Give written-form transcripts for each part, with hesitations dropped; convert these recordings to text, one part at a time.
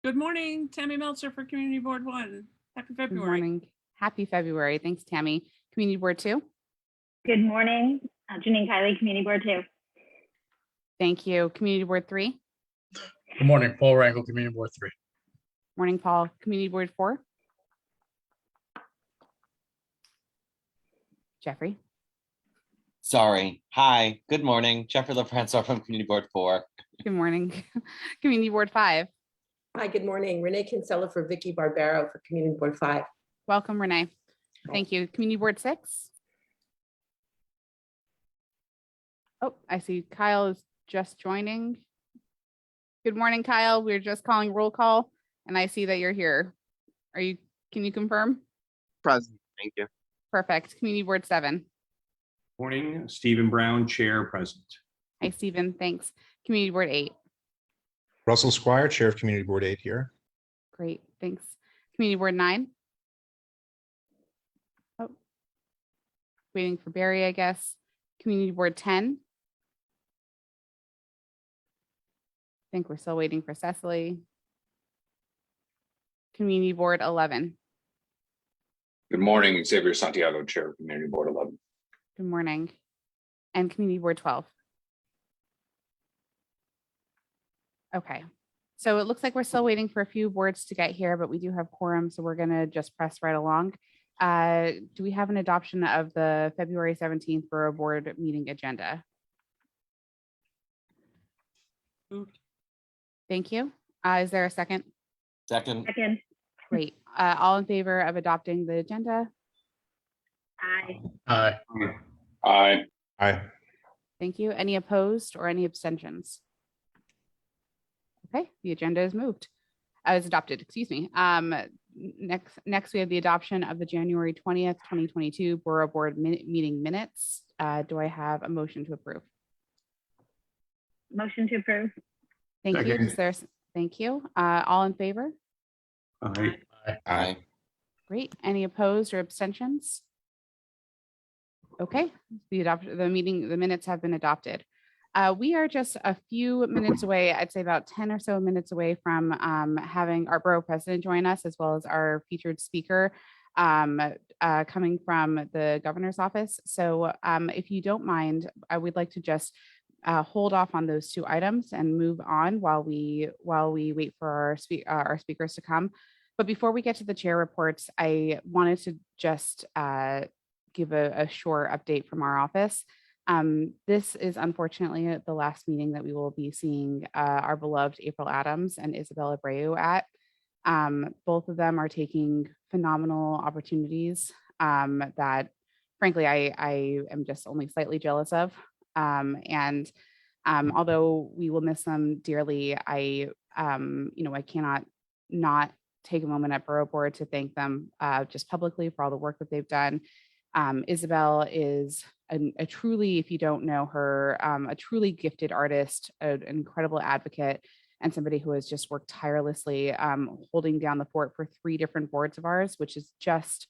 Good morning, Tammy Meltzer for Community Board 1. Happy Good February. morning. Happy February. Thanks, Tammy. Community Board 2. Good morning, Janine Kiley, Community Board 2. Thank you. Community Board 3. Good morning, Paul Rangle, Community Board 3. Morning, Paul. Community Board 4. Jeffrey. Sorry. Hi, good morning. Jeffrey LaFrancois from Community Board 4. Good morning. Community Board 5. Hi, good morning. Renee Kinsella for Vicky Barbero for Community Board 5. Welcome, Renee. Thank you. Community Board 6. Oh, I see Kyle is just joining. Good morning, Kyle. We're just calling roll call, and I see that you're here. Can you confirm? Present, thank you. Perfect. Community Board 7. Morning, Stephen Brown, Chair, present. Hi, Stephen. Thanks. Community Board 8. Russell Squire, Chair of Community Board 8 here. Great. Thanks. Community Board 9. Oh, waiting for Barry, I guess. Community Board 10. I think we're still waiting for Cecily. Community Board 11. Good morning, Xavier Santiago, Chair of Community Board 11. Good morning. And Community Board 12. Okay. So it looks like we're still waiting for a few boards to get here, but we do have quorum, so we're going to just press right along. Do we have an adoption of the February 17th Borough Board meeting agenda? Moved. Thank you. Is there a second? Second. Second. Great. All in favor of adopting the agenda? Aye. Aye. Aye. Aye. Thank you. Any opposed or any abstentions? Okay, the agenda is moved. Is adopted, excuse me. Next we have the adoption of the January 20th, 2022 Borough Board meeting minutes. Do I have a motion to approve? Motion to approve. Thank you. Second. Is there, thank you. All in favor? Aye. Aye. Great. Any opposed or abstentions? Okay, the minutes have been adopted. We are just a few minutes away, I'd say about 10 or so minutes away from having our borough president join us, as well as our featured speaker coming from the governor's office. So if you don't mind, I would like to just hold off on those two items and move on while we wait for our speakers to come. But before we get to the chair reports, I wanted to just give a short update from our office. This is unfortunately the last meeting that we will be seeing our beloved April Adams and Isabel Abreu at. Both of them are taking phenomenal opportunities that frankly I am just only slightly jealous of. Although we will miss them dearly, I cannot not take a moment at Borough Board to thank them just publicly for all the work that they've done. Isabel is a truly, if you don't know her, a truly gifted artist, an incredible advocate, and somebody who has just worked tirelessly holding down the fort for 3 different boards of ours, which is just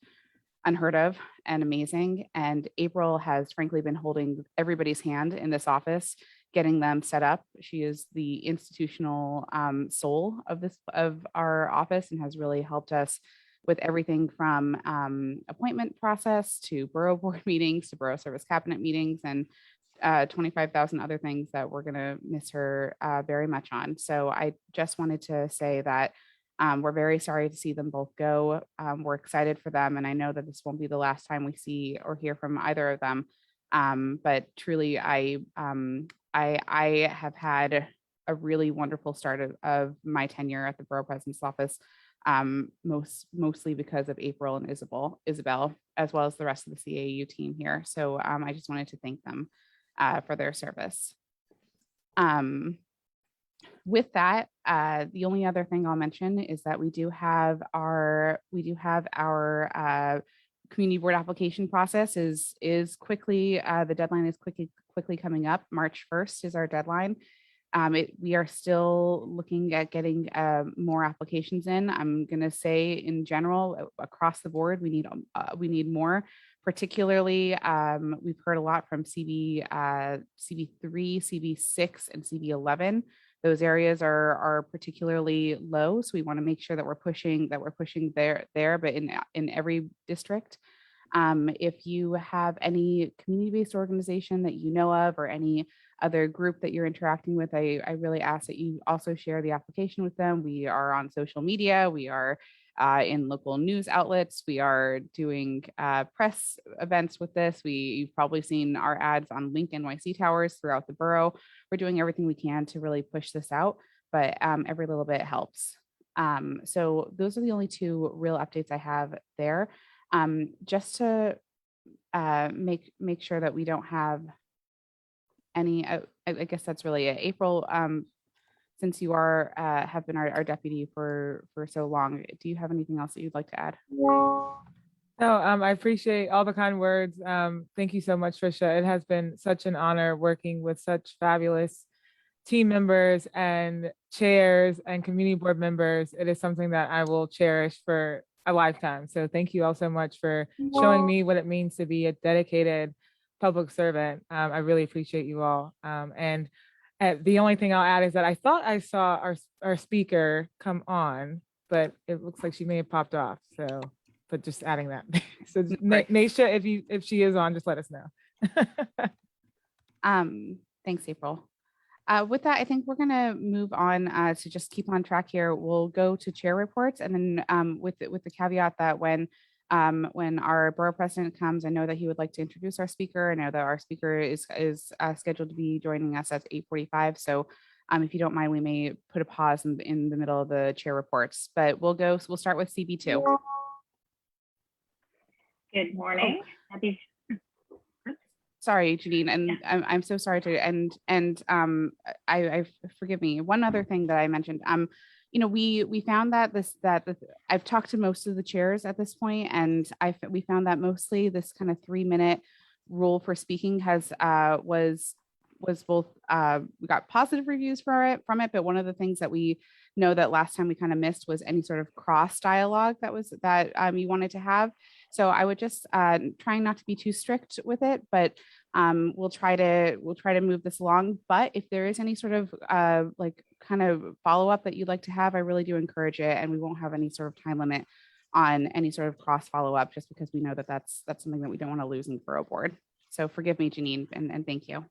unheard of and amazing. And April has frankly been holding everybody's hand in this office, getting them set up. She is the institutional soul of our office and has really helped us with everything from appointment process to borough board meetings to borough service cabinet meetings and 25,000 other things that we're going to miss her very much on. So I just wanted to say that we're very sorry to see them both go. We're excited for them. And I know that this won't be the last time we see or hear from either of them. But truly, I have had a really wonderful start of my tenure at the Borough President's office, mostly because of April and Isabel, as well as the rest of the CAU team here. So I just wanted to thank them for their service. With that, the only other thing I'll mention is that we do have our community board application process is quickly, the deadline is quickly coming up. March 1st is our deadline. We are still looking at getting more applications in. I'm going to say in general, across the board, we need more. Particularly, we've heard a lot from CB3, CB6, and CB11 those areas are particularly low. So we want to make sure that we're pushing there, but in every district. If you have any community-based organization that you know of or any other group that you're interacting with, I really ask that you also share the application with them. We are on social media. We are in local news outlets. We are doing press events with this. You've probably seen our ads on Link NYC towers throughout the borough. We're doing everything we can to really push this out, but every little bit helps. So those are the only two real updates I have there. Just to make sure that we don't have any, I guess that's really it. April, since you have been our deputy for so long, do you have anything else that you'd like to add? No, I appreciate all the kind words. Thank you so much, Trisha. It has been such an honor working with such fabulous team members and chairs and community board members. It is something that I will cherish for a lifetime. So thank you all so much for showing me what it means to be a dedicated public servant. I really appreciate you all. And the only thing I'll add is that I thought I saw our speaker come on, but it looks like she may have popped off. So, but just adding that. So Naisha, if she is on, just let us know. Thanks, April. With that, I think we're going to move on to just keep on track here. We'll go to chair reports, and then with the caveat that when our borough president comes, I know that he would like to introduce our speaker. I know that our speaker is scheduled to be joining us at 8:45. So if you don't mind, we may put a pause in the middle of the chair reports, but we'll start with Cb2. Good morning. Happy. Sorry, Janine, and I'm so sorry to I forgive me. One other thing that I mentioned, we found that I've talked to most of the chairs at this point, and we found that mostly this kind of 3-minute rule for speaking was both we got positive reviews from it, but one of the things that we know that last time we kind of missed was any sort of cross dialogue that you wanted to have. So I would just trying not to be too strict with it, but we'll try to move this along. But if there is any sort of kind of follow up that you'd like to have, I really do encourage it, and we won't have any sort of time limit on any sort of cross follow up, just because we know that that's something that we don't want to lose in the borough board. So forgive me, Janine, and thank you.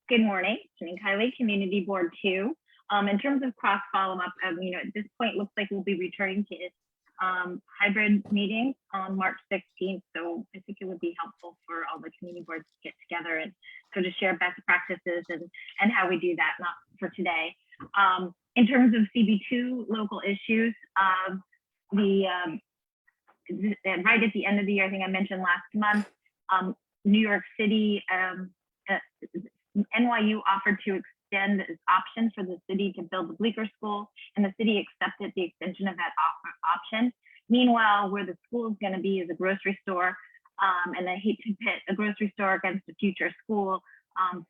Good morning, Janine Kiley, Community Board 2. In terms of cross follow up, at this point, looks like we'll be returning to hybrid meetings on March 16th. So I think it would be helpful for all the community boards to get together and sort of share best practices and how we do that, not for today. In terms of Cb2 local issues, right at the end of the year, I think I mentioned last month, New York City, NYU offered to extend this option for the city to build the Bleecker School, and the city accepted the extension of that option. Meanwhile, where the school is going to be is a grocery store, and I hate to pit a grocery store against a future school.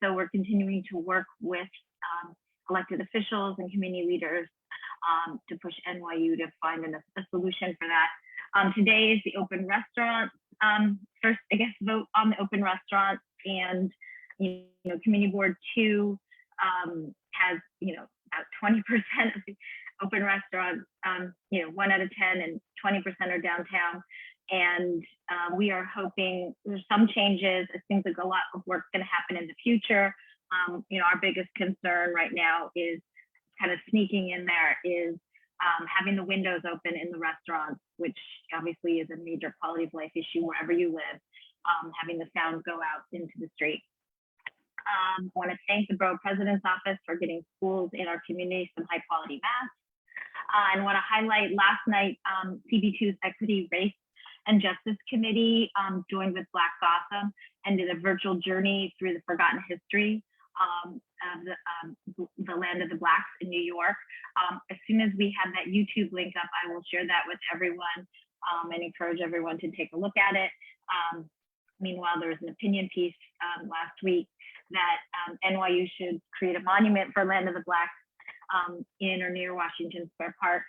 So we're continuing to work with elected officials and community leaders to push NYU to find a solution for that. Today is the open restaurant first, I guess, vote on the open restaurant, and Community Board 2 has about 20% of the open restaurants, 1 out of 10, and 20% are downtown. And we are hoping there's some changes. It seems like a lot of work's going to happen in the future. Our biggest concern right now is kind of sneaking in there is having the windows open in the restaurants, which obviously is a major quality of life issue wherever you live, having the sound go out into the street. I want to thank the Borough President's Office for getting schools in our community some high quality masks. And want to highlight last night, Cb2's Equity, Race, and Justice Committee joined with Black Gotham and did a virtual journey through the forgotten history of the land of the Blacks in New York. As soon as we have that YouTube link up, I will share that with everyone and encourage everyone to take a look at it. Meanwhile, there was an opinion piece last week that NYU should create a monument for Land of the Blacks in or near Washington Square Park.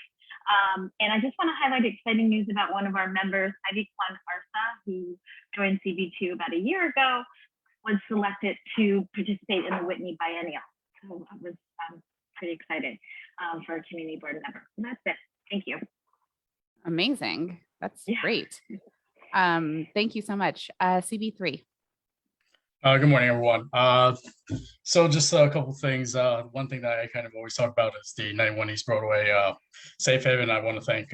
And I just want to highlight exciting news about one of our members, Ivy Kwan Arsa, who joined Cb2 about a year ago, was selected to participate in the Whitney Biennial. So I was pretty excited for a community board member. So that's it. Thank you. Amazing. That's Yeah. great. Thank you so much. CB3. Good morning, everyone. So just a couple things. One thing that I kind of always talk about is the 91 East Broadway Safe Haven. I want to thank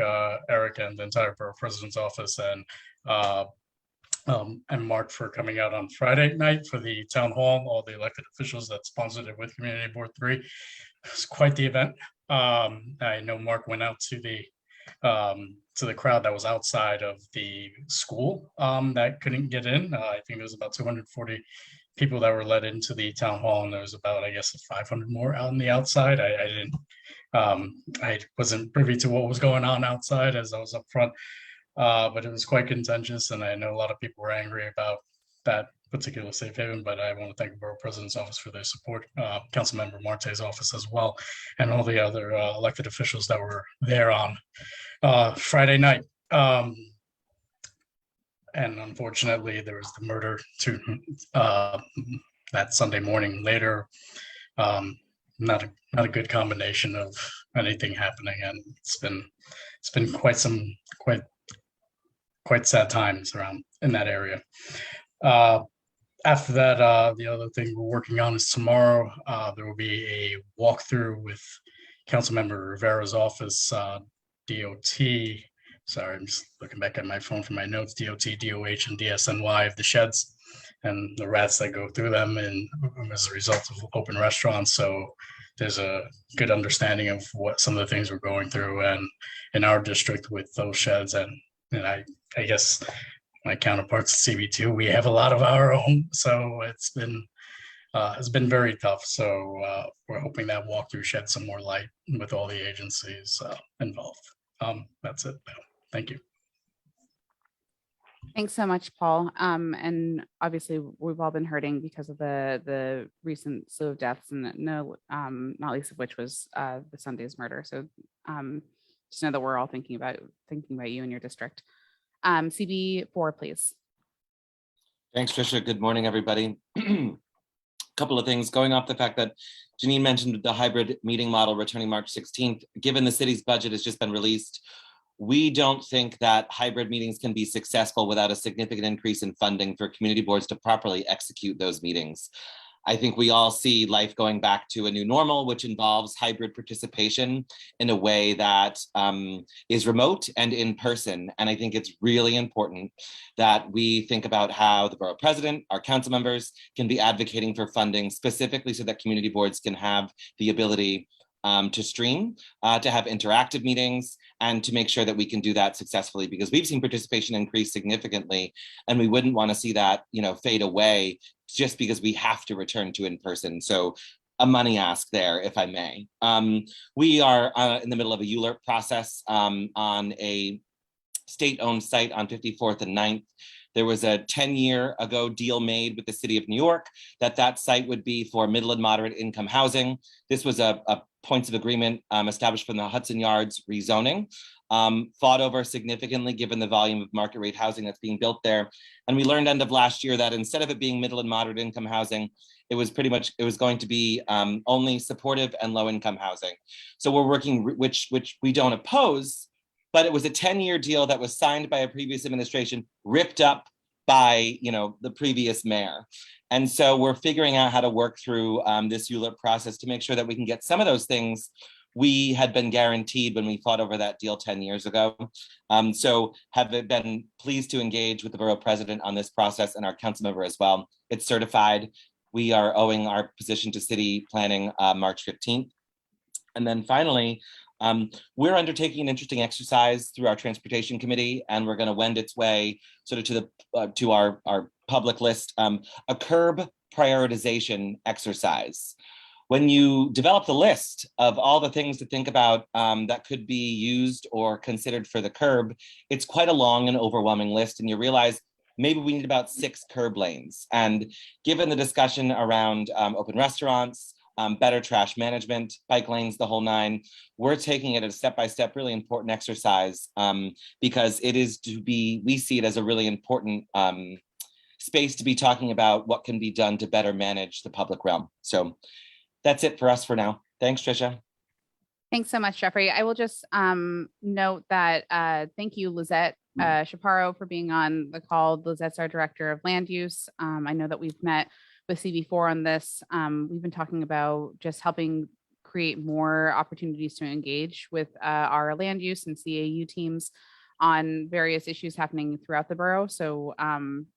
Eric and the entire Borough President's office and Mark for coming out on Friday night for the town hall, all the elected officials that sponsored it with Community Board 3. It was quite the event. I know Mark went out to the crowd that was outside of the school that couldn't get in. I think there was about 240 people that were let into the town hall, and there was about, I guess, 500 more out on the outside. I wasn't privy to what was going on outside as I was up front, but it was quite contentious, and I know a lot of people were angry about that particular safe haven, but I want to thank the Borough President's office for their support, Councilmember Marte's office as well, and all the other elected officials that were there on Friday night. And unfortunately, there was the murder that Sunday morning later. Not a good combination of anything happening, and it's been quite sad times around in that area. After that, the other thing we're working on is tomorrow. There will be a walkthrough with Councilmember Rivera's office, DOT. Sorry, I'm just looking back at my phone for my notes. DOT, DOH, and DSNY of the sheds and the rats that go through them, and as a result of open restaurants. So there's a good understanding of what some of the things we're going through, and in our district with those sheds, and I guess my counterparts at Cb2, we have a lot of our own, so it's been very tough. So we're hoping that walkthrough sheds some more light with all the agencies involved. That's it. Thank you. Thanks so much, Paul. And obviously we've all been hurting because of the recent slew of deaths, and not least of which was the Sunday's murder. So just know that we're all thinking about you and your district. CB4, please. Thanks, Tricia. Good morning, everybody. Couple of things going off the fact that Janine mentioned the hybrid meeting model returning March 16th. Given the city's budget has just been released, we don't think that hybrid meetings can be successful without a significant increase in funding for community boards to properly execute those meetings. I think we all see life going back to a new normal, which involves hybrid participation in a way that is remote and in person. And I think it's really important that we think about how the borough president, our council members can be advocating for funding specifically so that community boards can have the ability to stream, to have interactive meetings, and to make sure that we can do that successfully, because we've seen participation increase significantly, and we wouldn't want to see that, fade away just because we have to return to in person. So a money ask there, if I may. We are in the middle of a ULERP process on a state-owned site on 54th and 9th. There was a 10-year ago deal made with the city of New York that site would be for middle and moderate income housing. This was a points of agreement established from the Hudson Yards rezoning, fought over significantly given the volume of market rate housing that's being built there. And we learned end of last year that instead of it being middle and moderate income housing, it was going to be only supportive and low income housing. So we're working, which we don't oppose, but it was a 10-year deal that was signed by a previous administration, ripped up by the previous mayor. And so we're figuring out how to work through this ULERP process to make sure that we can get some of those things we had been guaranteed when we fought over that deal 10 years ago. So have been pleased to engage with the borough president on this process and our council member as well. It's certified. We are owing our position to city planning March 15th. And then finally, we're undertaking an interesting exercise through our transportation committee, and we're going to wend its way sort of to our public list, a curb prioritization exercise. When you develop the list of all the things to think about that could be used or considered for the curb, it's quite a long and overwhelming list, and you realize maybe we need about 6 curb lanes. And given the discussion around open restaurants, better trash management, bike lanes, the whole 9, we're taking it a step-by-step, really important exercise because we see it as a really important space to be talking about what can be done to better manage the public realm. So That's it for us for now. Thanks, Tricia. Thanks so much, Jeffrey. I will just note that thank you, Lizette Chaparro, for being on the call. Lizette's our Director of Land Use. I know that we've met with CB4 on this. We've been talking about just helping create more opportunities to engage with our land use and CAU teams on various issues happening throughout the borough. So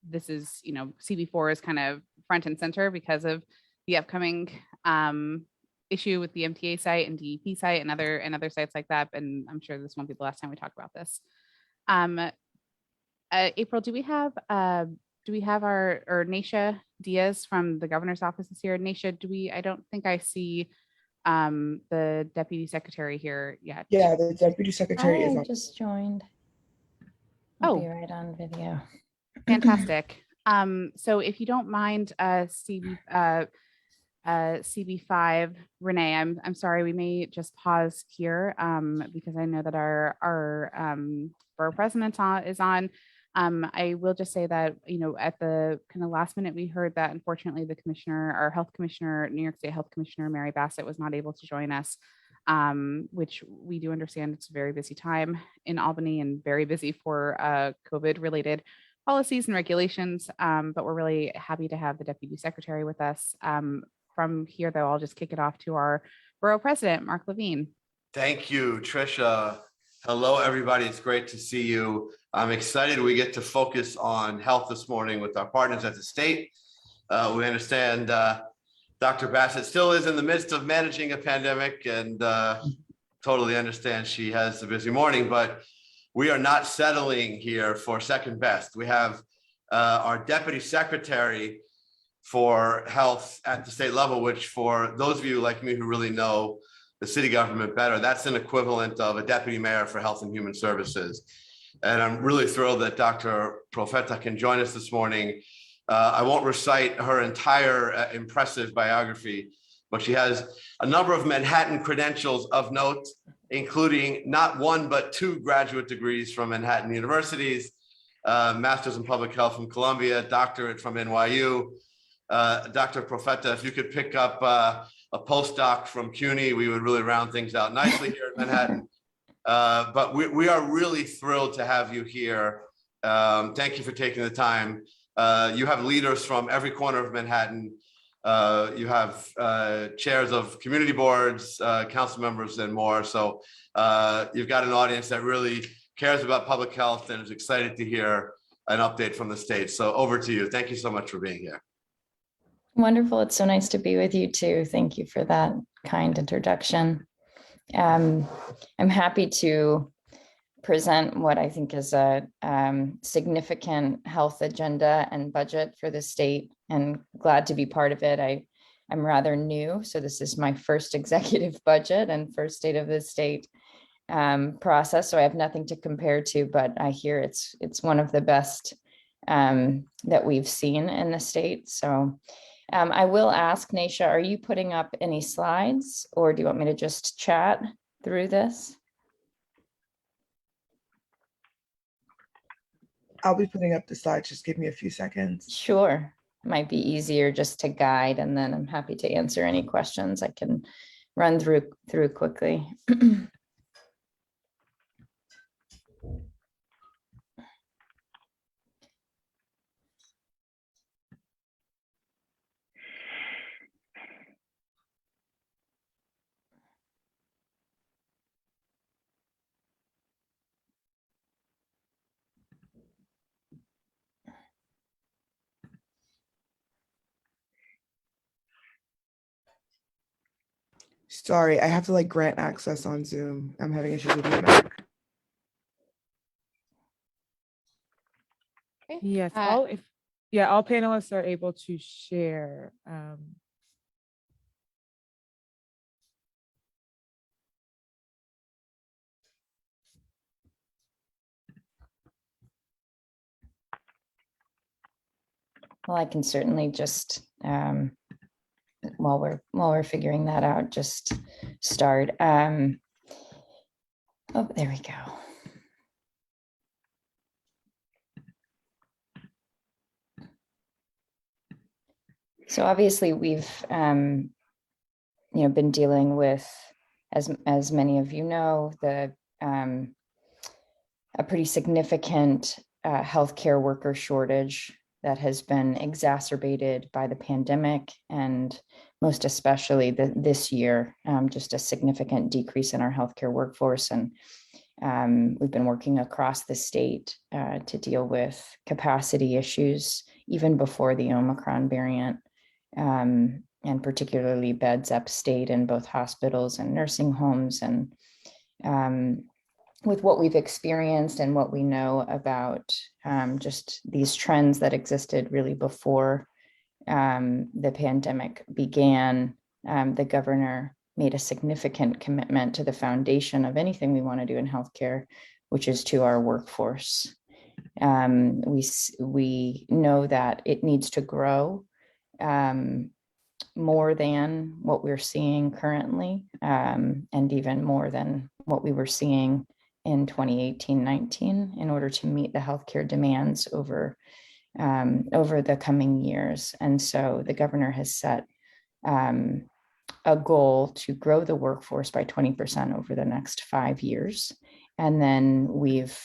this is, CB4 is kind of front and center because of the upcoming issue with the MTA site and DEP site and other sites like that. And I'm sure this won't be the last time we talk about this. April, do we have our Naisha Diaz from the governor's office is here? Naisha, I don't think I see the deputy secretary here yet. Yeah, the deputy secretary is I on. just joined. Oh. I'll be right on video. Fantastic. So if you don't mind, CB5, Renee, I'm sorry, we may just pause here because I know that our borough president is on. I will just say that, at the kind of last minute, we heard that unfortunately the commissioner, our health commissioner, New York State Health Commissioner, Mary Bassett, was not able to join us, which we do understand it's a very busy time in Albany and very busy for COVID related policies and regulations. But we're really happy to have the deputy secretary with us. From here, though, I'll just kick it off to our borough president, Mark Levine. Thank you, Tricia. Hello, everybody. It's great to see you. I'm excited we get to focus on health this morning with our partners at the state. We understand Dr. Bassett still is in the midst of managing a pandemic and totally understand she has a busy morning, but we are not settling here for second best. We have our deputy secretary for health at the state level, which for those of you like me who really know the city government better, that's an equivalent of a deputy mayor for health and human services. And I'm really thrilled that Dr. Profeta can join us this morning. I won't recite her entire impressive biography, but she has a number of Manhattan credentials of note, including not one, but 2 graduate degrees from Manhattan universities, master's in public health from Columbia, doctorate from NYU. Dr. Profeta, if you could pick up a postdoc from CUNY, we would really round things out nicely here in Manhattan. But we are really thrilled to have you here. Thank you for taking the time. You have leaders from every corner of Manhattan. You have chairs of community boards, council members, and more. So you've got an audience that really cares about public health and is excited to hear an update from the state. So over to you. Thank you so much for being here. Wonderful. It's so nice to be with you too. Thank you for that kind introduction. I'm happy to present what I think is a significant health agenda and budget for the state, and glad to be part of it. I'm rather new, so this is my first executive budget and first state of the state process, so I have nothing to compare to, but I hear it's one of the best that we've seen in the state. So I will ask, Naisha, are you putting up any slides, or do you want me to just chat through this? I'll be putting up the slides. Just give me a few seconds. Sure. Might be easier just to guide, and then I'm happy to answer any questions. I can run through quickly. Sorry, I have to grant access on Zoom. I'm having issues with my Mac. Yes, all panelists are able to share. Well, I can certainly just while we're figuring that out, just start. Oh, there we go. So obviously we've been dealing with, as many of you know, a pretty significant healthcare worker shortage that has been exacerbated by the pandemic, and most especially this year, just a significant decrease in our healthcare workforce. And we've been working across the state to deal with capacity issues even before the Omicron variant, and particularly beds upstate in both hospitals and nursing homes. And with what we've experienced and what we know about just these trends that existed really before the pandemic began, the governor made a significant commitment to the foundation of anything we want to do in healthcare, which is to our workforce. We know that it needs to grow more than what we're seeing currently, and even more than what we were seeing in 2018-19 in order to meet the healthcare demands over the coming years. And so the governor has set a goal to grow the workforce by 20% over the next 5 years. And then we've,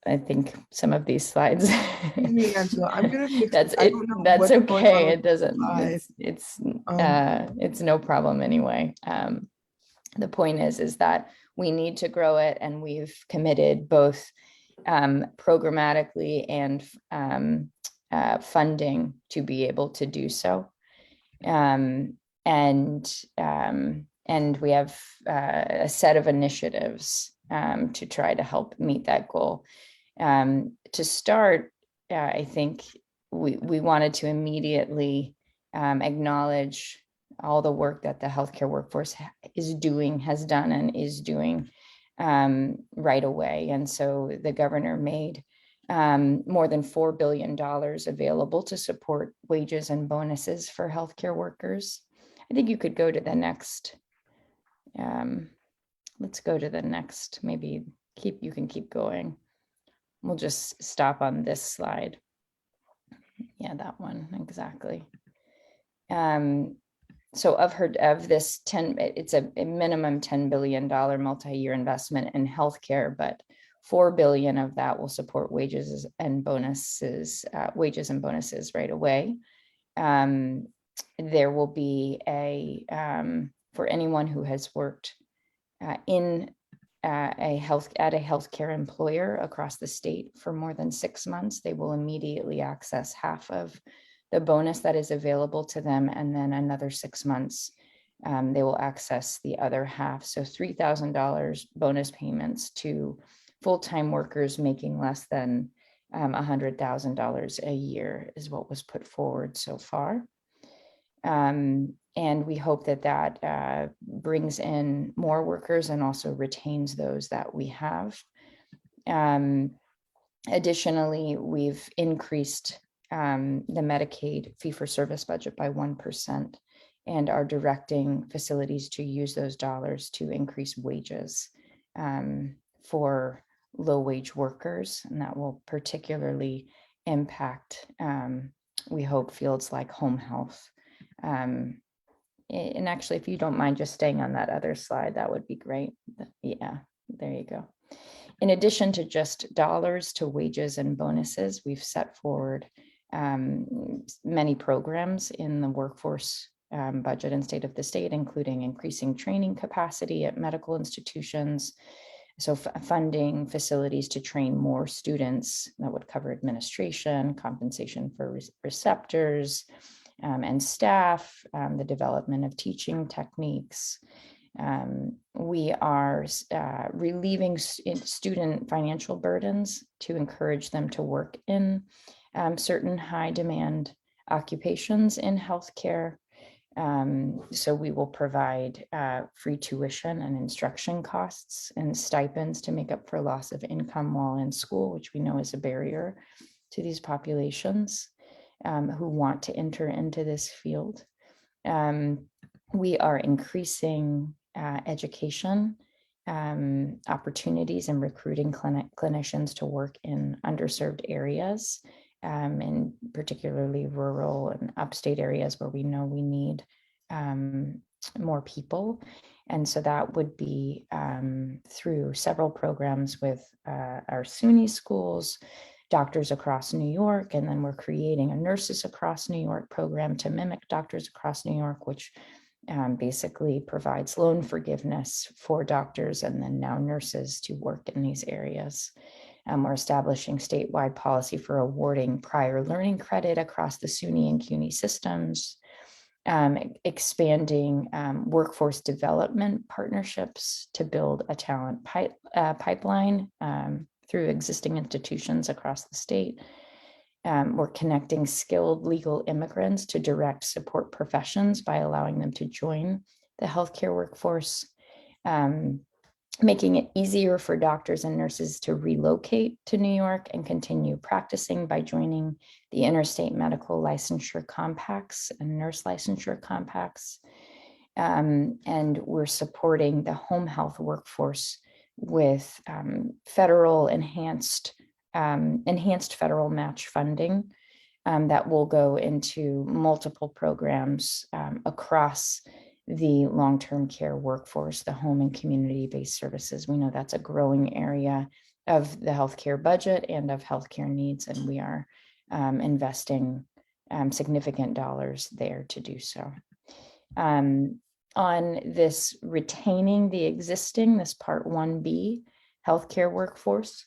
I think some of these slides, Angela, I'm gonna fix that's it. I it. don't know That's what's going on okay. with It doesn't, the it's no problem anyway. The point is that we need to grow it, and we've committed both programmatically and funding to be able to do so. And we have a set of initiatives to try to help meet that goal. To start, I think we wanted to immediately acknowledge all the work that the healthcare workforce has done and is doing right away. And so the governor made more than $4 billion available to support wages and bonuses for healthcare workers. I think you could go to the next. Let's go to the next. Maybe you can keep going. We'll just stop on this slide. Yeah, that one exactly. So of this it's a minimum $10 billion multi-year investment in healthcare, but $4 billion of that will support wages and bonuses right away. There will be for anyone who has worked at a healthcare employer across the state for more than 6 months, they will immediately access half of the bonus that is available to them, and then another 6 months they will access the other half. So $3,000 bonus payments to full-time workers making less than $100,000 a year is what was put forward so far. And we hope that brings in more workers and also retains those that we have. Additionally, we've increased the Medicaid fee-for-service budget by 1% and are directing facilities to use those dollars to increase wages for low-wage workers, and that will particularly impact, we hope, fields like home health. And actually, if you don't mind just staying on that other slide, that would be great. Yeah, there you go. In addition to just dollars to wages and bonuses, we've set forward many programs in the workforce budget and state of the state, including increasing training capacity at medical institutions. So funding facilities to train more students that would cover administration, compensation for receptors and staff, the development of teaching techniques. We are relieving student financial burdens to encourage them to work in certain high demand occupations in healthcare. So we will provide free tuition and instruction costs and stipends to make up for loss of income while in school, which we know is a barrier to these populations who want to enter into this field. We are increasing education opportunities and recruiting clinicians to work in underserved areas, and particularly rural and upstate areas where we know we need more people. And so that would be through several programs with our SUNY schools, doctors across New York, and then we're creating a nurses across New York program to mimic doctors across New York, which basically provides loan forgiveness for doctors and then now nurses to work in these areas. We're establishing statewide policy for awarding prior learning credit across the SUNY and CUNY systems, expanding workforce development partnerships to build a talent pipeline through existing institutions across the state. We're connecting skilled legal immigrants to direct support professions by allowing them to join the healthcare workforce, making it easier for doctors and nurses to relocate to New York and continue practicing by joining the interstate medical licensure compacts and nurse licensure compacts. And we're supporting the home health workforce with federal enhanced federal match funding that will go into multiple programs across the long-term care workforce, the home and community-based services. We know that's a growing area of the healthcare budget and of healthcare needs, and we are investing significant dollars there to do so. On this retaining the existing, this Part 1B healthcare workforce,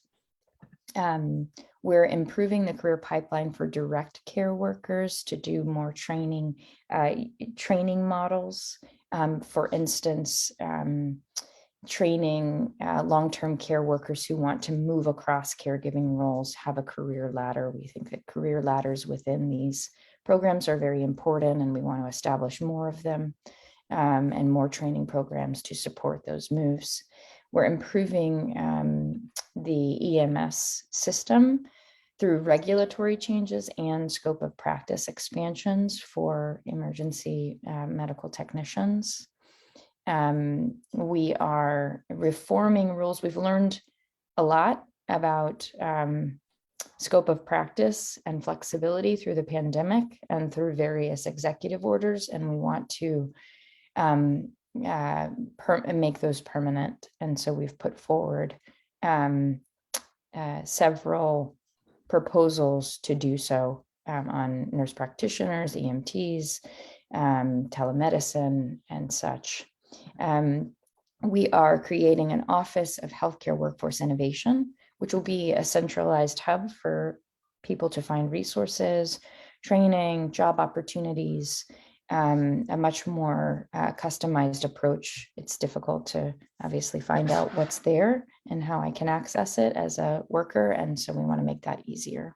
we're improving the career pipeline for direct care workers to do more training models. For instance, training long-term care workers who want to move across caregiving roles, have a career ladder. We think that career ladders within these programs are very important, and we want to establish more of them and more training programs to support those moves. We're improving the EMS system through regulatory changes and scope of practice expansions for emergency medical technicians. We are reforming rules. We've learned a lot about scope of practice and flexibility through the pandemic and through various executive orders, and we want to make those permanent. And so we've put forward several proposals to do so on nurse practitioners, EMTs, telemedicine, and such. We are creating an Office of Healthcare Workforce Innovation, which will be a centralized hub for people to find resources, training, job opportunities, a much more customized approach. It's difficult to obviously find out what's there and how I can access it as a worker, and so we want to make that easier.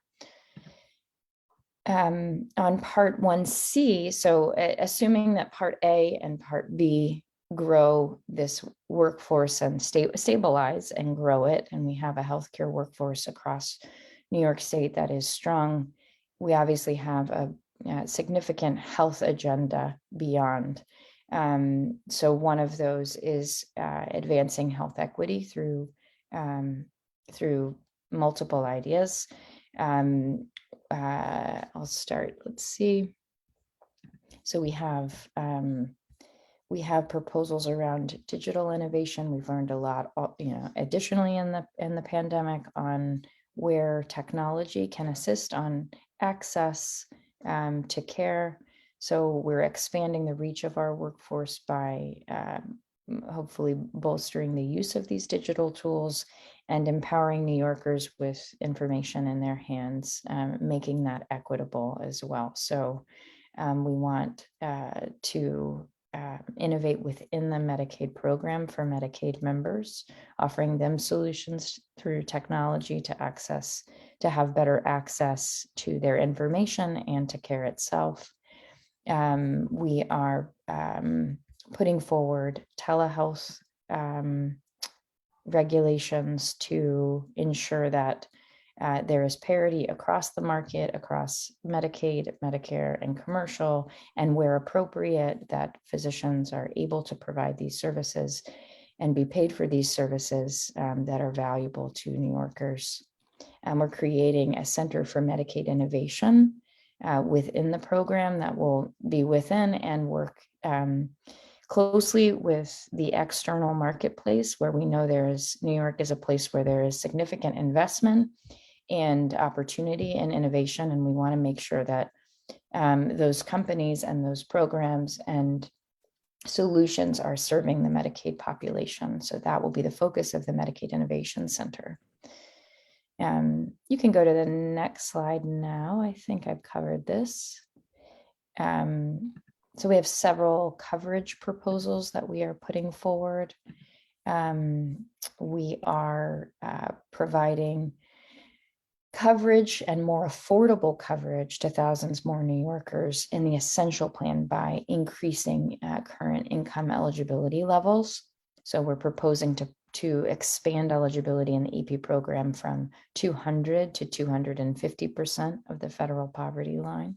On Part 1C, so assuming that Part A and Part B grow this workforce and stabilize and grow it, and we have a healthcare workforce across New York State that is strong, we obviously have a significant health agenda beyond. So one of those is advancing health equity through multiple ideas. I'll start, let's see. So we have proposals around digital innovation. We've learned a lot, additionally in the pandemic, on where technology can assist on access to care. So we're expanding the reach of our workforce by hopefully bolstering the use of these digital tools and empowering New Yorkers with information in their hands, making that equitable as well. So we want to innovate within the Medicaid program for Medicaid members, offering them solutions through technology to have better access to their information and to care itself. We are putting forward telehealth regulations to ensure that there is parity across the market, across Medicaid, Medicare, and commercial, and where appropriate, that physicians are able to provide these services and be paid for these services that are valuable to New Yorkers. We're creating a Center for Medicaid Innovation within the program that will be within and work closely with the external marketplace, where we know New York is a place where there is significant investment and opportunity and innovation. And we want to make sure that those companies and those programs and solutions are serving the Medicaid population. So that will be the focus of the Medicaid Innovation Center. You can go to the next slide now. I think I've covered this. So we have several coverage proposals that we are putting forward. We are providing coverage and more affordable coverage to thousands more New Yorkers in the essential plan by increasing current income eligibility levels. So we're proposing to expand eligibility in the EP program from 200 to 250% of the federal poverty line,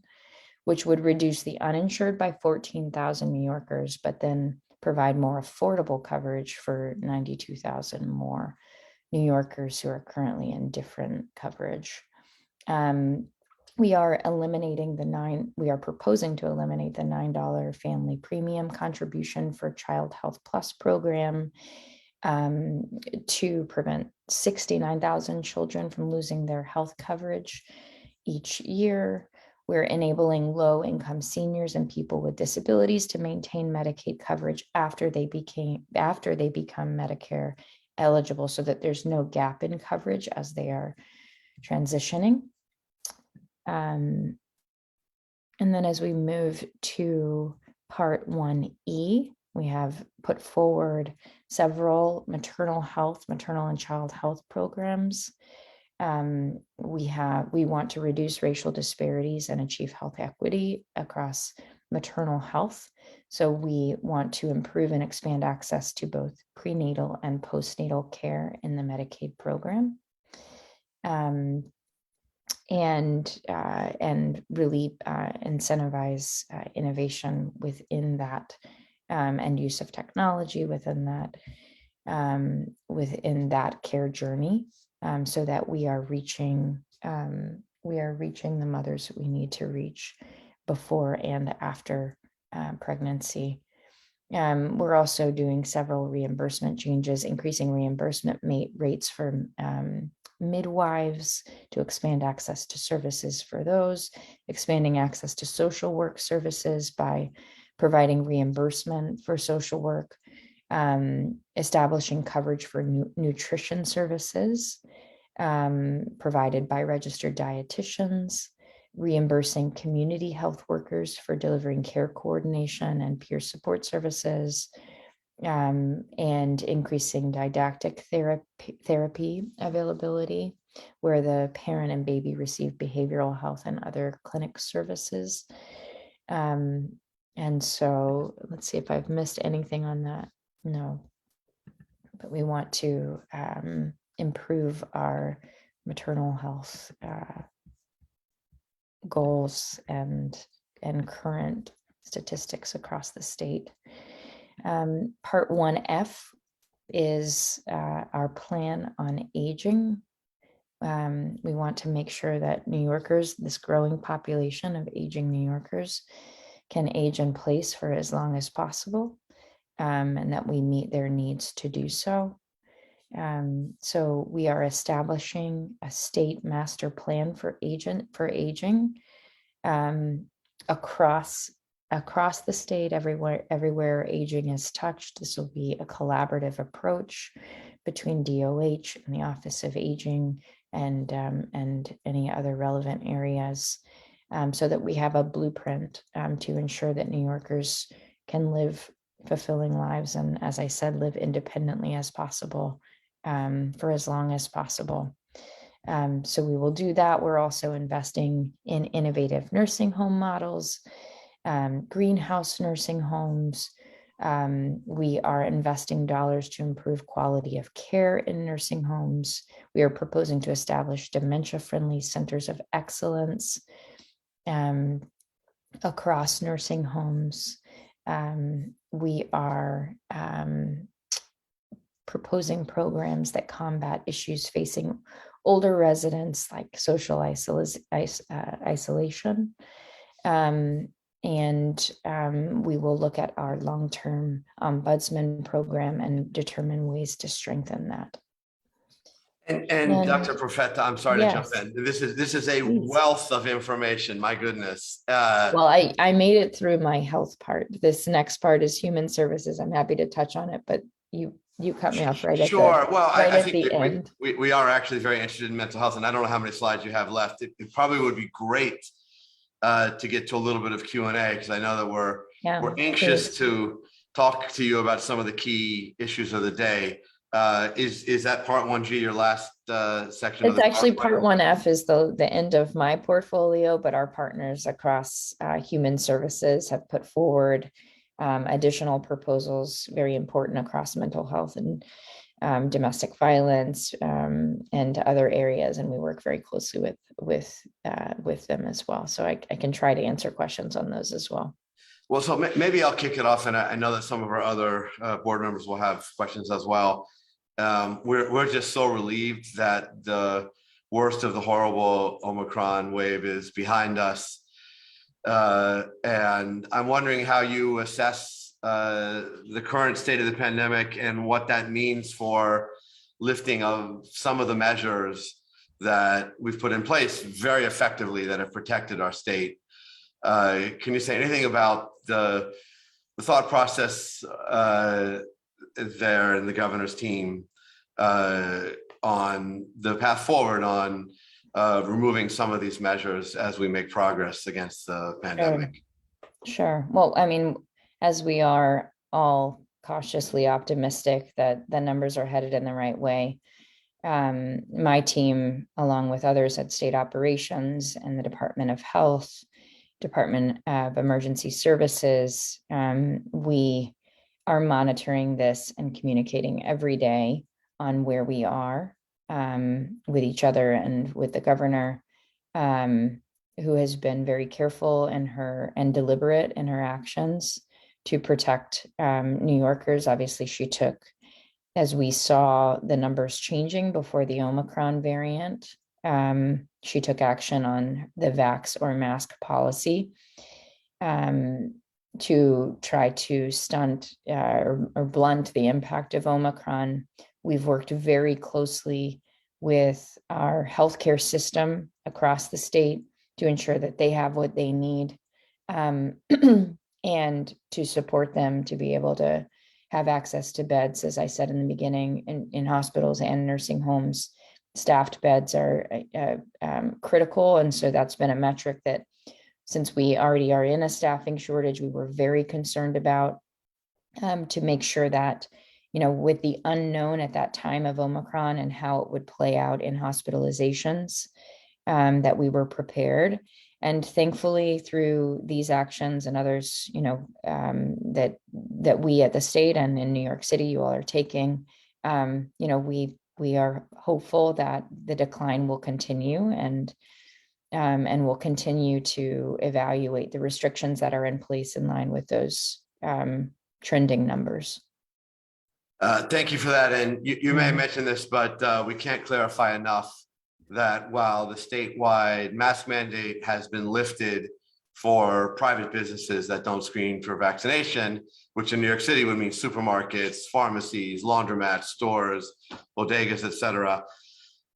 which would reduce the uninsured by 14,000 New Yorkers, but then provide more affordable coverage for 92,000 more New Yorkers who are currently in different coverage. We are proposing to eliminate the $9 family premium contribution for Child Health Plus program to prevent 69,000 children from losing their health coverage each year. We're enabling low-income seniors and people with disabilities to maintain Medicaid coverage after they become Medicare eligible, so that there's no gap in coverage as they are transitioning. And then as we move to Part 1E, we have put forward several maternal and child health programs. We want to reduce racial disparities and achieve health equity across maternal health. So we want to improve and expand access to both prenatal and postnatal care in the Medicaid program. And really incentivize innovation within that and use of technology within that care journey, so that we are reaching the mothers that we need to reach before and after pregnancy. We're also doing several reimbursement changes, increasing reimbursement rates for midwives to expand access to services for those, expanding access to social work services by providing reimbursement for social work, establishing coverage for nutrition services provided by registered dietitians, reimbursing community health workers for delivering care coordination and peer support services, and increasing didactic therapy availability, where the parent and baby receive behavioral health and other clinic services. And so let's see if I've missed anything on that. No, but we want to improve our maternal health goals and current statistics across the state. Part 1F is our plan on aging. We want to make sure that New Yorkers, this growing population of aging New Yorkers, can age in place for as long as possible, and that we meet their needs to do so. So we are establishing a state master plan for aging across the state, everywhere aging is touched. This will be a collaborative approach between DOH and the Office of Aging and any other relevant areas, so that we have a blueprint to ensure that New Yorkers can live fulfilling lives and, as I said, live independently as possible for as long as possible. So we will do that. We're also investing in innovative nursing home models, greenhouse nursing homes. We are investing dollars to improve quality of care in nursing homes. We are proposing to establish dementia-friendly centers of excellence across nursing homes. We are proposing programs that combat issues facing older residents like social isolation. We will look at our long-term ombudsman program and determine ways to strengthen that. And Dr. Profeta, I'm sorry to jump Yes. in. This is a Please. wealth of information. My goodness. Well, I made it through my health part. This next part is human services. I'm happy to touch on it, but you cut me off right at Sure. the, Well, right I at think the that end. we are actually very interested in mental health, and I don't know how many slides you have left. It probably would be great to get to a little bit of Q&A, because I know that we're anxious to talk to you about some of the key issues of the day. Is that part 1G your last section? It's actually part 1F is the end of my portfolio, but our partners across human services have put forward additional proposals, very important across mental health and domestic violence and other areas, and we work very closely with them as well. So I can try to answer questions on those as well. Well, so maybe I'll kick it off, and I know that some of our other board members will have questions as well. We're just so relieved that the worst of the horrible Omicron wave is behind us. And I'm wondering how you assess the current state of the pandemic and what that means for lifting of some of the measures that we've put in place very effectively that have protected our state. Can you say anything about the thought process there in the governor's team on the path forward on removing some of these measures as we make progress against the pandemic? Sure. Well, I mean, as we are all cautiously optimistic that the numbers are headed in the right way, my team, along with others at State Operations and the Department of Health, Department of Emergency Services, we are monitoring this and communicating every day on where we are with each other and with the governor, who has been very careful in her and deliberate in her actions to protect New Yorkers. Obviously, she took, as we saw the numbers changing before the Omicron variant, she took action on the vax or mask policy to try to stunt or blunt the impact of Omicron. We've worked very closely with our healthcare system across the state to ensure that they have what they need and to support them to be able to have access to beds, as I said in the beginning, in hospitals and nursing homes. Staffed beds are critical. And so that's been a metric that, since we already are in a staffing shortage, we were very concerned about to make sure that, you know, with the unknown at that time of Omicron and how it would play out in hospitalizations, that we were prepared. And thankfully, through these actions and others, you know, that we at the state and in New York City, you all are taking, you know, we are hopeful that the decline will continue and we'll continue to evaluate the restrictions that are in place in line with those trending numbers. Thank you for that. And you may have mentioned this, but we can't clarify enough that while the statewide mask mandate has been lifted for private businesses that don't screen for vaccination, which in New York City would mean supermarkets, pharmacies, laundromats, stores, bodegas, et cetera,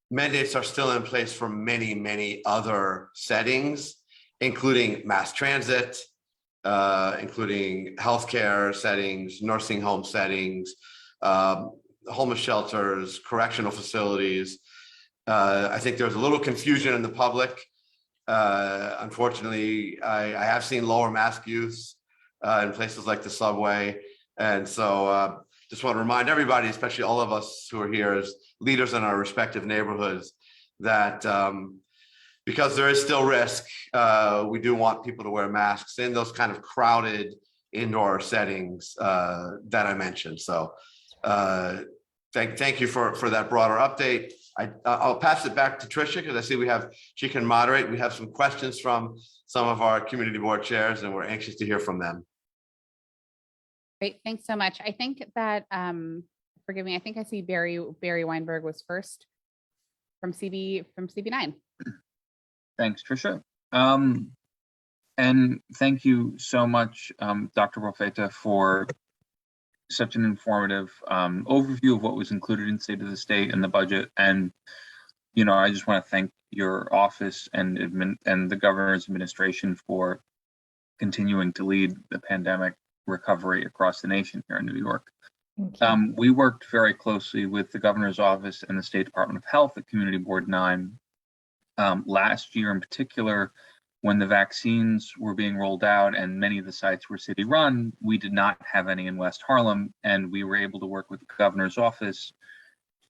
mandates are still in place for many, many other settings, including mass transit, including healthcare settings, nursing home settings, homeless shelters, correctional facilities. I think there's a little confusion in the public. Unfortunately, I have seen lower mask use in places like the subway. And so just want to remind everybody, especially all of us who are here as leaders in our respective neighborhoods, that because there is still risk, we do want people to wear masks in those kind of crowded indoor settings that I mentioned. So thank you for that broader update. I'll pass it back to Tricia because I see she can moderate. We have some questions from some of our community board chairs and we're anxious to hear from them. Great, thanks so much. I think that, forgive me, I think I see Barry Weinberg was first. from CB9. Thanks, Tricia. And thank you so much, Dr. Profeta, for such an informative overview of what was included in State of the State and the budget. And, you know, I just want to thank your office and the governor's administration for continuing to lead the pandemic recovery across the nation here in New York. We worked very closely with the governor's office and the State Department of Health at Community Board 9 last year in particular. When the vaccines were being rolled out and many of the sites were city run, we did not have any in West Harlem, and we were able to work with the governor's office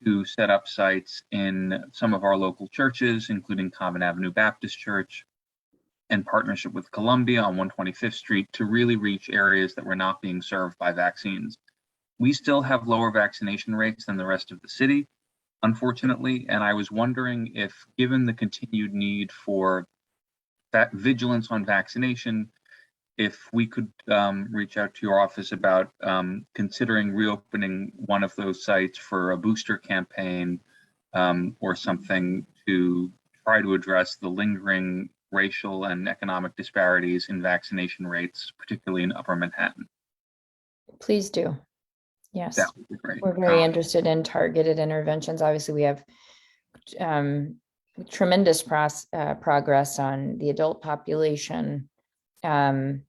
to set up sites in some of our local churches, including Common Avenue Baptist Church, in partnership with Columbia on 125th Street, to really reach areas that were not being served by vaccines. We still have lower vaccination rates than the rest of the city, unfortunately, and I was wondering if, given the continued need for that vigilance on vaccination, if we could reach out to your office about considering reopening one of those sites for a booster campaign or something to try to address the lingering racial and economic disparities in vaccination rates, particularly in Upper Manhattan. Please do. Yes, that would be great. We're very interested in targeted interventions. Obviously, we have tremendous progress on the adult population, good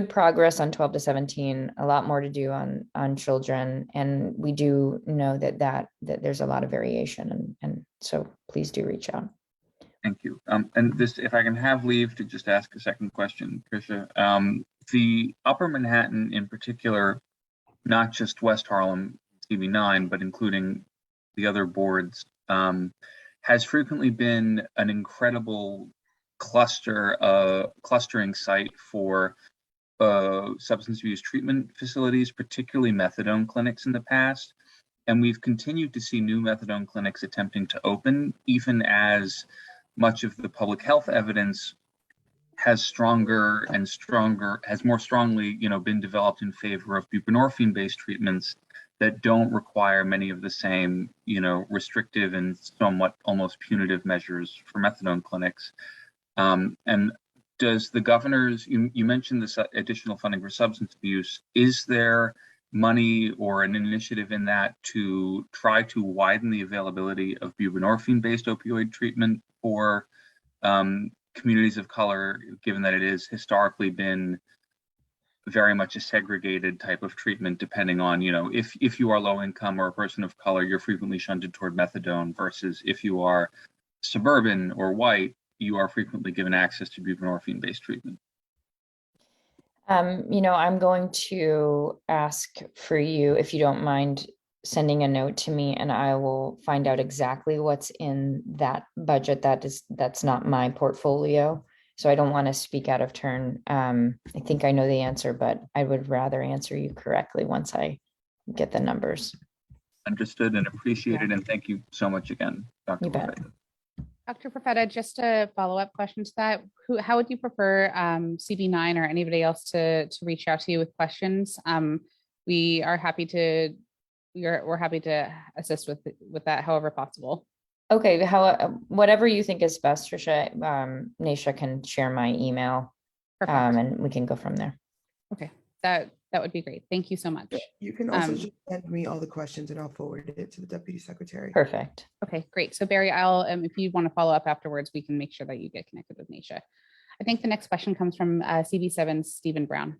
progress on 12 to 17, a lot more to do on children. And we do know that there's a lot of variation. And so please do reach out. Thank you. And this, if I can have leave to just ask a second question, Tricia, the Upper Manhattan in particular, not just West Harlem, CB9, but including the other boards, has frequently been an incredible clustering site for substance abuse treatment facilities, particularly methadone clinics in the past. And we've continued to see new methadone clinics attempting to open, even as much of the public health evidence has more strongly, been developed in favor of buprenorphine-based treatments that don't require many of the same, restrictive and somewhat almost punitive measures for methadone clinics. And does the governor's, you mentioned this additional funding for substance abuse, is there money or an initiative in that to try to widen the availability of buprenorphine-based opioid treatment for communities of color, given that it has historically been very much a segregated type of treatment, depending on, if you are low income or a person of color, you're frequently shunted toward methadone, versus if you are suburban or white, you are frequently given access to buprenorphine-based treatment. I'm going to ask for you, if you don't mind, sending a note to me, and I will find out exactly what's in that budget. That's not my portfolio, so I don't want to speak out of turn. I think I know the answer, but I would rather answer you correctly once I get the numbers. Understood and appreciated, and thank you so much again, Dr. Profeta. Dr. Profeta, just a follow-up question to that, how would you prefer CB9 or anybody else to reach out to you with questions? We are happy to, we're happy to assist with that however possible. Okay, whatever you think is best, Tricia. Naisha can share my email, and we can go from there. Okay, that would be great. Thank you so much. You can also just send me all the questions and I'll forward it to the Deputy Secretary. Perfect. Okay, great. So Barry, I'll if you want to follow up afterwards, we can make sure that you get connected with Naisha. I think the next question comes from CB7, Stephen Brown.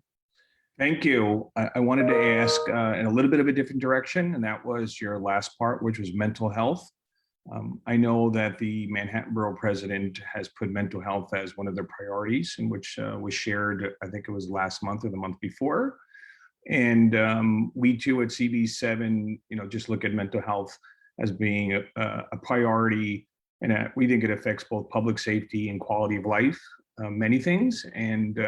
Thank you. I wanted to ask in a little bit of a different direction, and that was your last part, which was mental health. I know that the Manhattan Borough President has put mental health as one of their priorities, in which was shared, I think it was last month or the month before. And we too at CB7, just look at mental health as being a priority, and we think it affects both public safety and quality of life, many things. And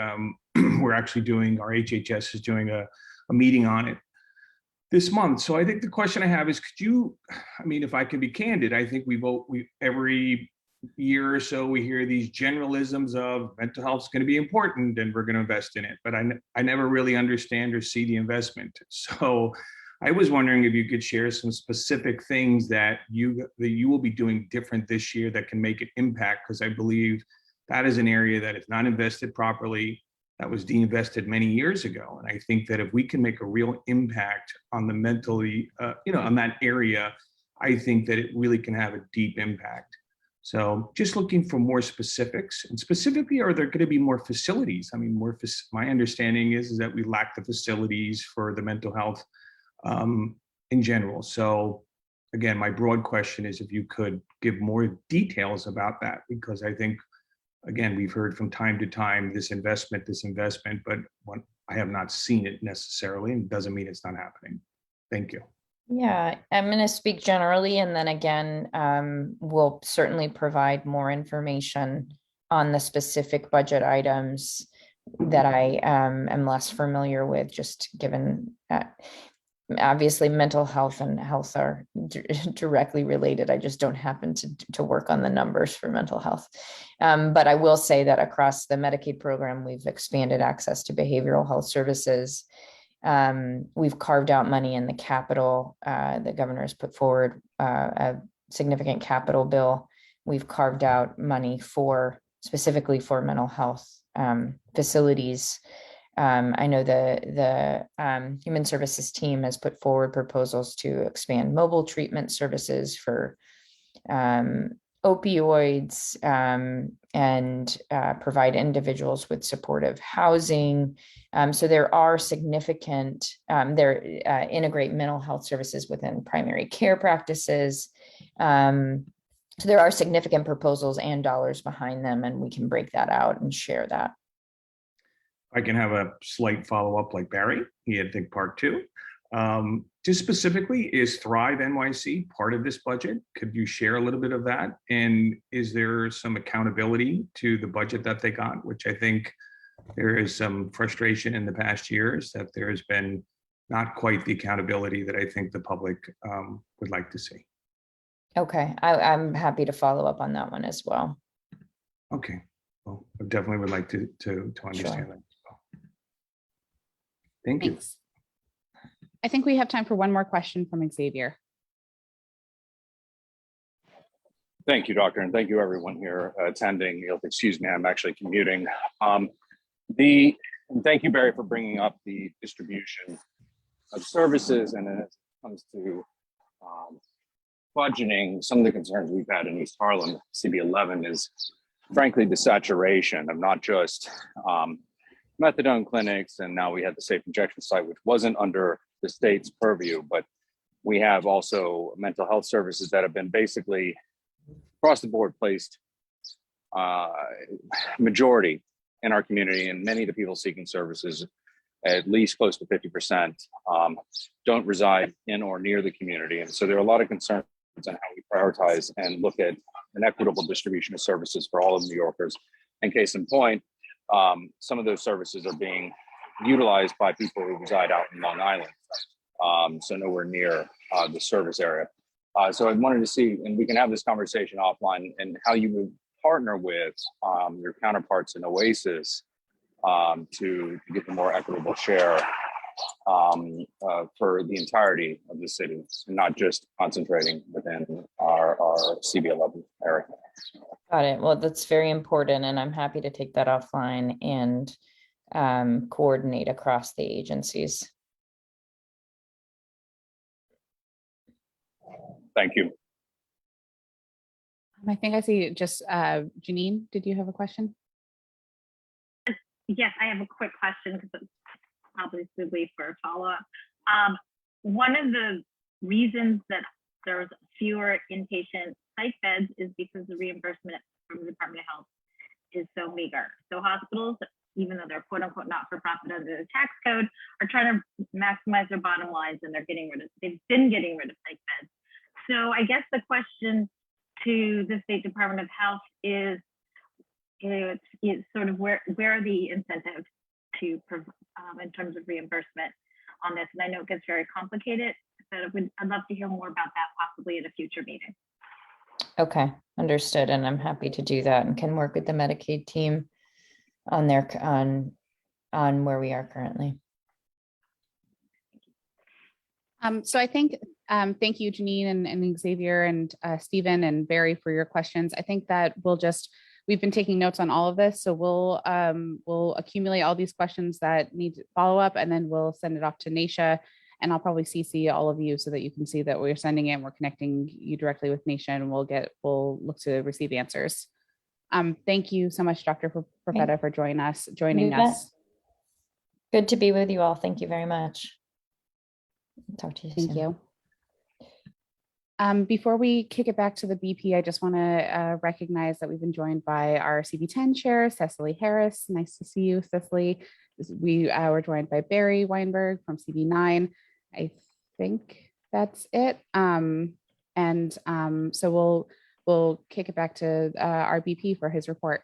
we're actually our HHS is doing a meeting on it this month. So I think the question I have is, if I can be candid, I think we every year or so we hear these generalisms of mental health is going to be important and we're going to invest in it, but I never really understand or see the investment. So I was wondering if you could share some specific things that you will be doing different this year that can make an impact, because I believe that is an area that is not invested properly, that was de-invested many years ago. And I think that if we can make a real impact on the mentally, on that area, I think that it really can have a deep impact. So just looking for more specifics, and specifically, are there going to be more facilities? I mean, my understanding is that we lack the facilities for the mental health in general. So again, my broad question is if you could give more details about that, because I think, again, we've heard from time to time this investment, but I have not seen it necessarily, and it doesn't mean it's not happening. Thank you. Yeah, I'm going to speak generally, and then again, we'll certainly provide more information on the specific budget items that I am less familiar with, just given obviously mental health and health are directly related. I just don't happen to work on the numbers for mental health. But I will say that across the Medicaid program, we've expanded access to behavioral health services. We've carved out money in the capital. The governor has put forward a significant capital bill. We've carved out money specifically for mental health facilities. I know the Human Services team has put forward proposals to expand mobile treatment services for opioids and provide individuals with supportive housing. So there are significant, integrate mental health services within primary care practices. So there are significant proposals and dollars behind them, and we can break that out and share that. I can have a slight follow-up like Barry. He had big part too. Just specifically, is Thrive NYC part of this budget? Could you share a little bit of that? And is there some accountability to the budget that they got, which I think there is some frustration in the past years that there has been not quite the accountability that I think the public would like to see. Okay, I'm happy to follow up on that one as well. Okay, well, I definitely would like to understand that. Thank you. Thanks. I think we have time for one more question from Xavier. Thank you, Doctor, and thank you everyone here attending. You'll excuse me, I'm actually commuting. And thank you, Barry, for bringing up the distribution of services. And as it comes to budgeting, some of the concerns we've had in East Harlem, CB11, is frankly the saturation of not just methadone clinics, and now we had the safe injection site, which wasn't under the state's purview, but we have also mental health services that have been basically across the board placed majority in our community, and many of the people seeking services, at least close to 50%, don't reside in or near the community. And so there are a lot of concerns on how we prioritize and look at an equitable distribution of services for all of New Yorkers. And case in point, some of those services are being utilized by people who reside out in Long Island, so nowhere near the service area. So I wanted to see, and we can have this conversation offline, and how you would partner with your counterparts in Oasis to get the more equitable share for the entirety of the city, and not just concentrating within our CB11 area. Got it. Well, that's very important, and I'm happy to take that offline and coordinate across the agencies. Thank you. I think I see just Janine, did you have a question? Yes, I have a quick question because it's probably too late for a follow-up. One of the reasons that there's fewer inpatient psych beds is because the reimbursement from the Department of Health is so meager. So hospitals, even though they're quote unquote not-for-profit under the tax code, are trying to maximize their bottom lines, and they've been getting rid of psych beds. So I guess the question to the State Department of Health is sort of where are the incentives to in terms of reimbursement on this? And I know it gets very complicated, but I'd love to hear more about that possibly at a future meeting. Okay, understood. And I'm happy to do that, and can work with the Medicaid team on their on where we are currently. So I think, thank you, Janine and Xavier and Stephen and Barry for your questions. I think that we've been taking notes on all of this. So we'll accumulate all these questions that need follow up, and then we'll send it off to Naisha, and I'll probably CC all of you so that you can see that we're sending it and we're connecting you directly with Naisha, and we'll look to receive answers. Thank you so much, Dr. Profeta, for joining us. Good to be with you all. Thank you very much. Talk to you soon. Thank you. Before we kick it back to the BP, I just want to recognize that we've been joined by our CB10 chair, Cecily Harris. Nice to see you, Cecily. We were joined by Barry Weinberg from CB9. I think that's it. So we'll kick it back to our BP for his report.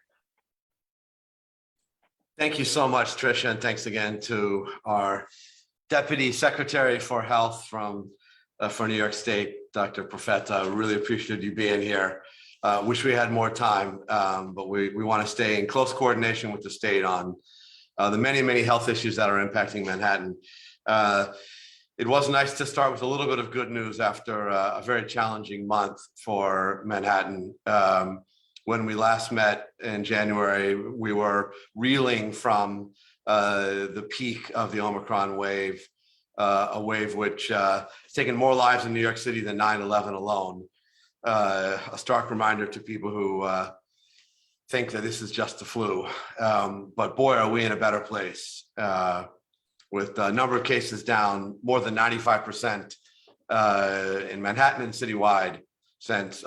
Thank you so much, Tricia, and thanks again to our Deputy Secretary for Health for New York State, Dr. Profeta. Really appreciate you being here. Wish we had more time, but we want to stay in close coordination with the state on the many health issues that are impacting Manhattan. It was nice to start with a little bit of good news after a very challenging month for Manhattan. When we last met in January, we were reeling from the peak of the Omicron wave, a wave which has taken more lives in New York City than 9/11 alone. A stark reminder to people who think that this is just the flu. But boy, are we in a better place with the number of cases down more than 95% in Manhattan and citywide since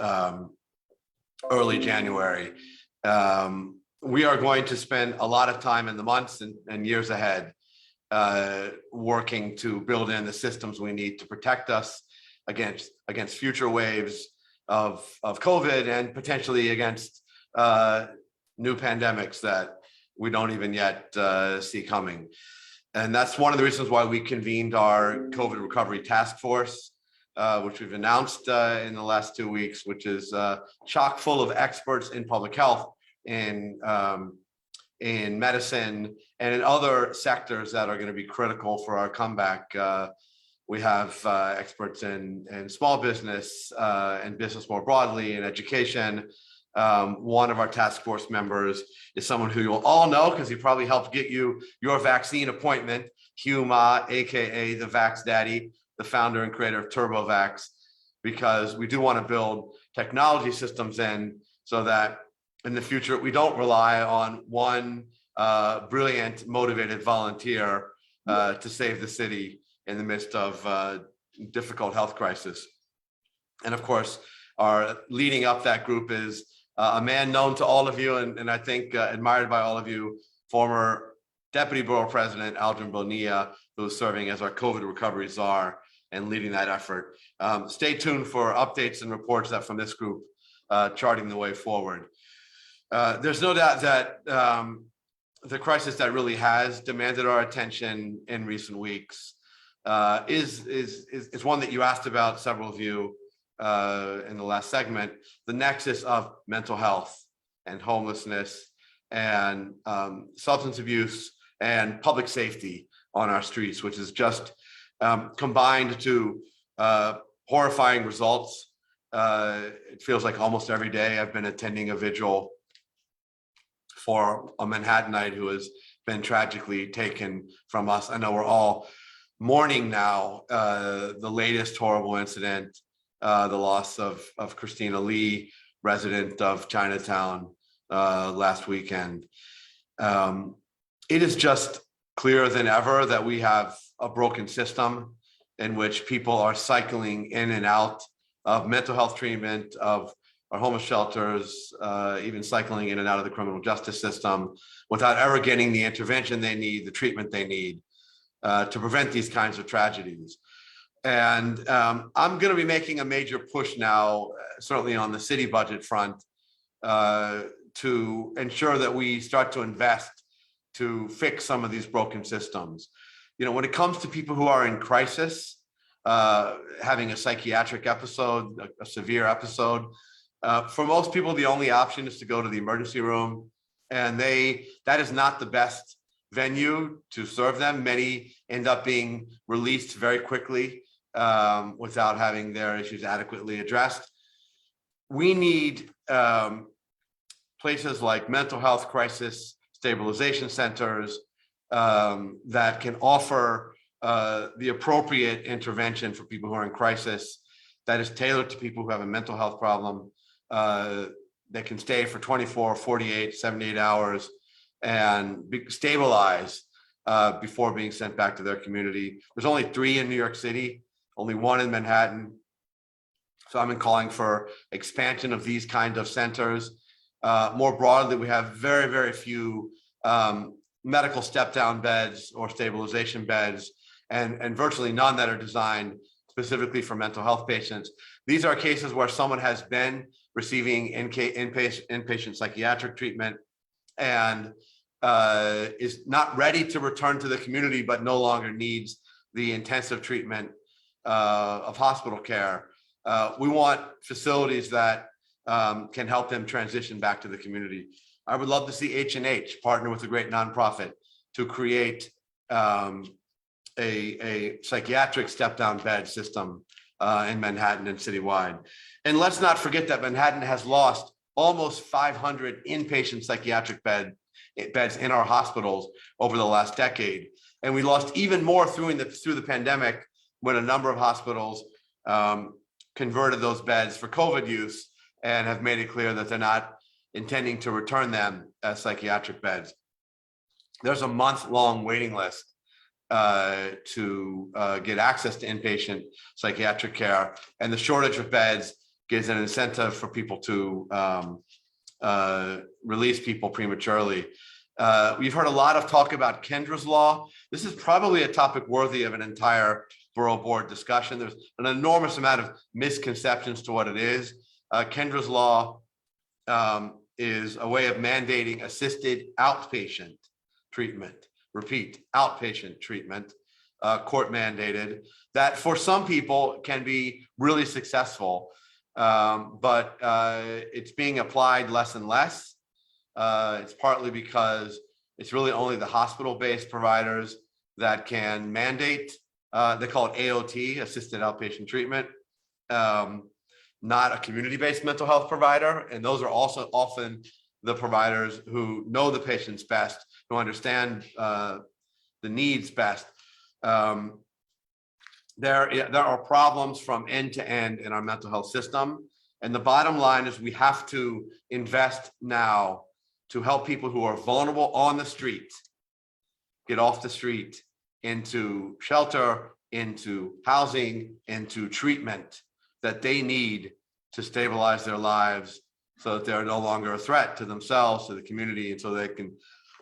early January. We are going to spend a lot of time in the months and years ahead working to build in the systems we need to protect us against future waves of COVID and potentially against new pandemics that we don't even yet see coming. And that's one of the reasons why we convened our COVID recovery task force, which we've announced in the last 2 weeks, which is chock full of experts in public health, in medicine, and in other sectors that are going to be critical for our comeback. We have experts in small business and business more broadly, in education. One of our task force members is someone who you'll all know because he probably helped get you your vaccine appointment, Hugh Ma, aka the Vax Daddy, the founder and creator of TurboVax, because we do want to build technology systems in so that in the future we don't rely on one brilliant, motivated volunteer to save the city in the midst of difficult health crisis. And of course, our leading up that group is a man known to all of you, and I think admired by all of you, former Deputy Borough President Aldrin Bonilla, who is serving as our COVID recovery czar and leading that effort. Stay tuned for updates and reports that from this group charting the way forward. There's no doubt that the crisis that really has demanded our attention in recent weeks is one that you asked about, several of you, in the last segment, the nexus of mental health and homelessness and substance abuse and public safety on our streets, which is just combined to horrifying results. It feels like almost every day I've been attending a vigil for a Manhattanite who has been tragically taken from us. I know we're all mourning now the latest horrible incident, the loss of Christina Lee, resident of Chinatown, last weekend. It is just clearer than ever that we have a broken system in which people are cycling in and out of mental health treatment, of our homeless shelters, even cycling in and out of the criminal justice system without ever getting the intervention they need, the treatment they need to prevent these kinds of tragedies. And I'm going to be making a major push now, certainly on the city budget front, to ensure that we start to invest to fix some of these broken systems. You know, when it comes to people who are in crisis, having a psychiatric episode, a severe episode, for most people, the only option is to go to the emergency room, and that is not the best venue to serve them. Many end up being released very quickly without having their issues adequately addressed. We need places like mental health crisis stabilization centers that can offer the appropriate intervention for people who are in crisis that is tailored to people who have a mental health problem that can stay for 24, 48, 78 hours and stabilize before being sent back to their community. There's only 3 in New York City, only 1 in Manhattan. So I'm calling for expansion of these kinds of centers. More broadly, we have very, very few medical step-down beds or stabilization beds, and virtually none that are designed specifically for mental health patients. These are cases where someone has been receiving inpatient psychiatric treatment and is not ready to return to the community, but no longer needs the intensive treatment of hospital care. We want facilities that can help them transition back to the community. I would love to see H&H partner with a great nonprofit to create a psychiatric step-down bed system in Manhattan and citywide. And let's not forget that Manhattan has lost almost 500 inpatient psychiatric beds in our hospitals over the last decade. And we lost even more through the pandemic when a number of hospitals converted those beds for COVID use and have made it clear that they're not intending to return them as psychiatric beds. There's a month-long waiting list to get access to inpatient psychiatric care, and the shortage of beds gives an incentive for people to release people prematurely. We've heard a lot of talk about Kendra's law. This is probably a topic worthy of an entire borough board discussion. There's an enormous amount of misconceptions to what it is. Kendra's law is a way of mandating assisted outpatient treatment. Repeat, outpatient treatment, court mandated, that for some people can be really successful, but it's being applied less and less. It's partly because it's really only the hospital-based providers that can mandate, they call it AOT, assisted outpatient treatment, not a community-based mental health provider. And those are also often the providers who know the patients best, who understand the needs best. There are problems from end to end in our mental health system. And the bottom line is we have to invest now to help people who are vulnerable on the street get off the street into shelter, into housing, into treatment that they need to stabilize their lives so that they're no longer a threat to themselves, to the community, and so they can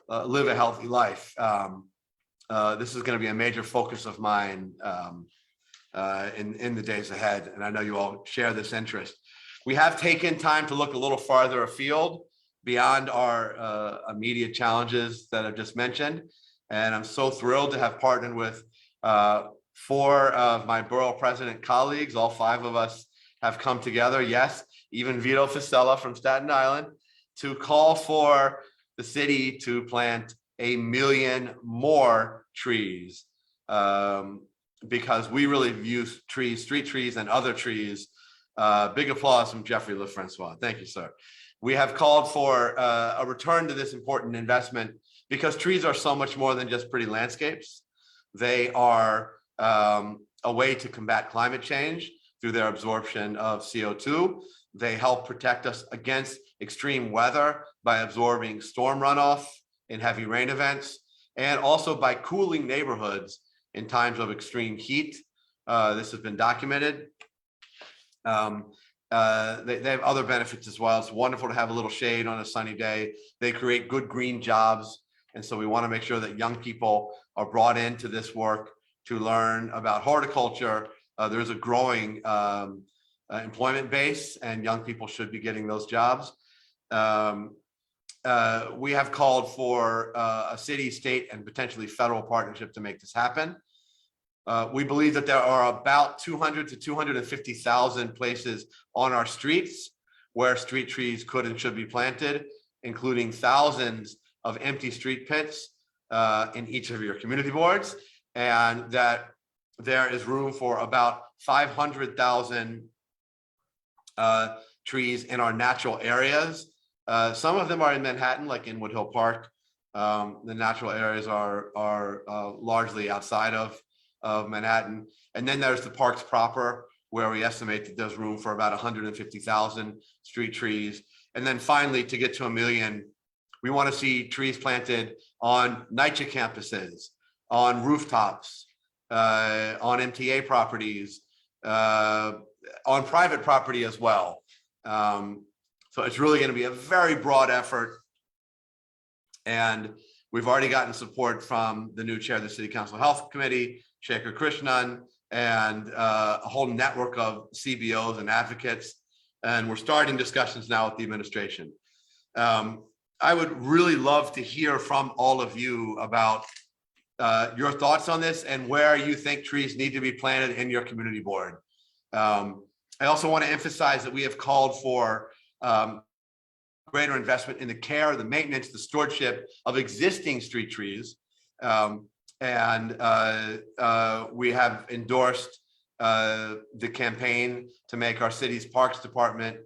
live a healthy life. This is going to be a major focus of mine in the days ahead, and I know you all share this interest. We have taken time to look a little farther afield beyond our immediate challenges that I've just mentioned, and I'm so thrilled to have partnered with 4 of my borough president colleagues. All 5 of us have come together, yes, even Vito Fasella from Staten Island, to call for the city to plant 1 million more trees, because we really view trees, street trees and other trees. Big applause from Jeffrey LeFrancois. Thank you, sir. We have called for a return to this important investment because trees are so much more than just pretty landscapes. They are a way to combat climate change through their absorption of CO2. They help protect us against extreme weather by absorbing storm runoff in heavy rain events, and also by cooling neighborhoods in times of extreme heat. This has been documented. They have other benefits as well. It's wonderful to have a little shade on a sunny day. They create good green jobs. And so we want to make sure that young people are brought into this work to learn about horticulture. There's a growing employment base, and young people should be getting those jobs. We have called for a city, state, and potentially federal partnership to make this happen. We believe that there are about 200 to 250,000 places on our streets where street trees could and should be planted, including thousands of empty street pits in each of your community boards, and that there is room for about 500,000 trees in our natural areas. Some of them are in Manhattan, like in Wood Hill Park. The natural areas are largely outside of Manhattan. And then there's the parks proper, where we estimate that there's room for about 150,000 street trees. And then finally, to get to 1 million, we want to see trees planted on NYCHA campuses, on rooftops, on MTA properties, on private property as well. So it's really going to be a very broad effort. And we've already gotten support from the new chair of the City Council Health Committee, Shekhar Krishnan, and a whole network of CBOs and advocates. And we're starting discussions now with the administration. I would really love to hear from all of you about your thoughts on this and where you think trees need to be planted in your community board. I also want to emphasize that we have called for greater investment in the care, the maintenance, the stewardship of existing street trees. And we have endorsed the campaign to make our city's Parks Department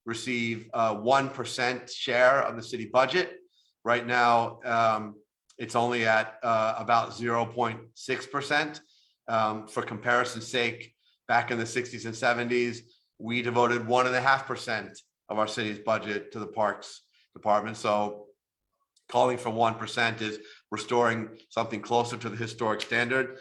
receive 1% share of the city budget. Right now, it's only at about 0.6%. For comparison's sake, back in the 60s and 70s, we devoted 1.5% of our city's budget to the Parks Department. So calling for 1% is restoring something closer to the historic standard.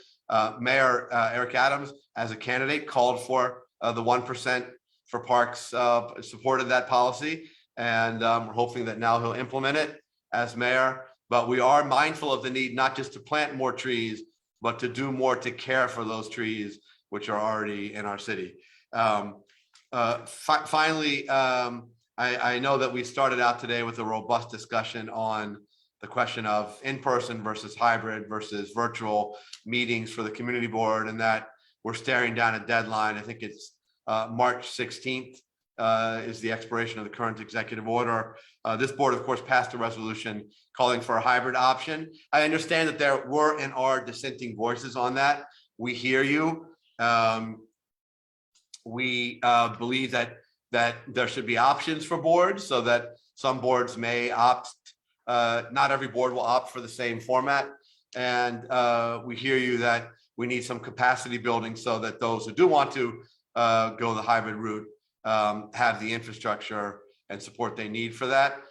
Mayor Eric Adams, as a candidate, called for the 1% for parks, supported that policy, and we're hoping that now he'll implement it as mayor. But we are mindful of the need not just to plant more trees, but to do more to care for those trees which are already in our city. Finally, I know that we started out today with a robust discussion on the question of in-person versus hybrid versus virtual meetings for the community board, and that we're staring down a deadline. I think it's March 16th is the expiration of the current executive order. This board, of course, passed a resolution calling for a hybrid option. I understand that there were and are dissenting voices on that. We hear you. We believe that there should be options for boards, so that some boards may opt, not every board will opt for the same format. And we hear you that we need some capacity building so that those who do want to go the hybrid route have the infrastructure and support they need for that.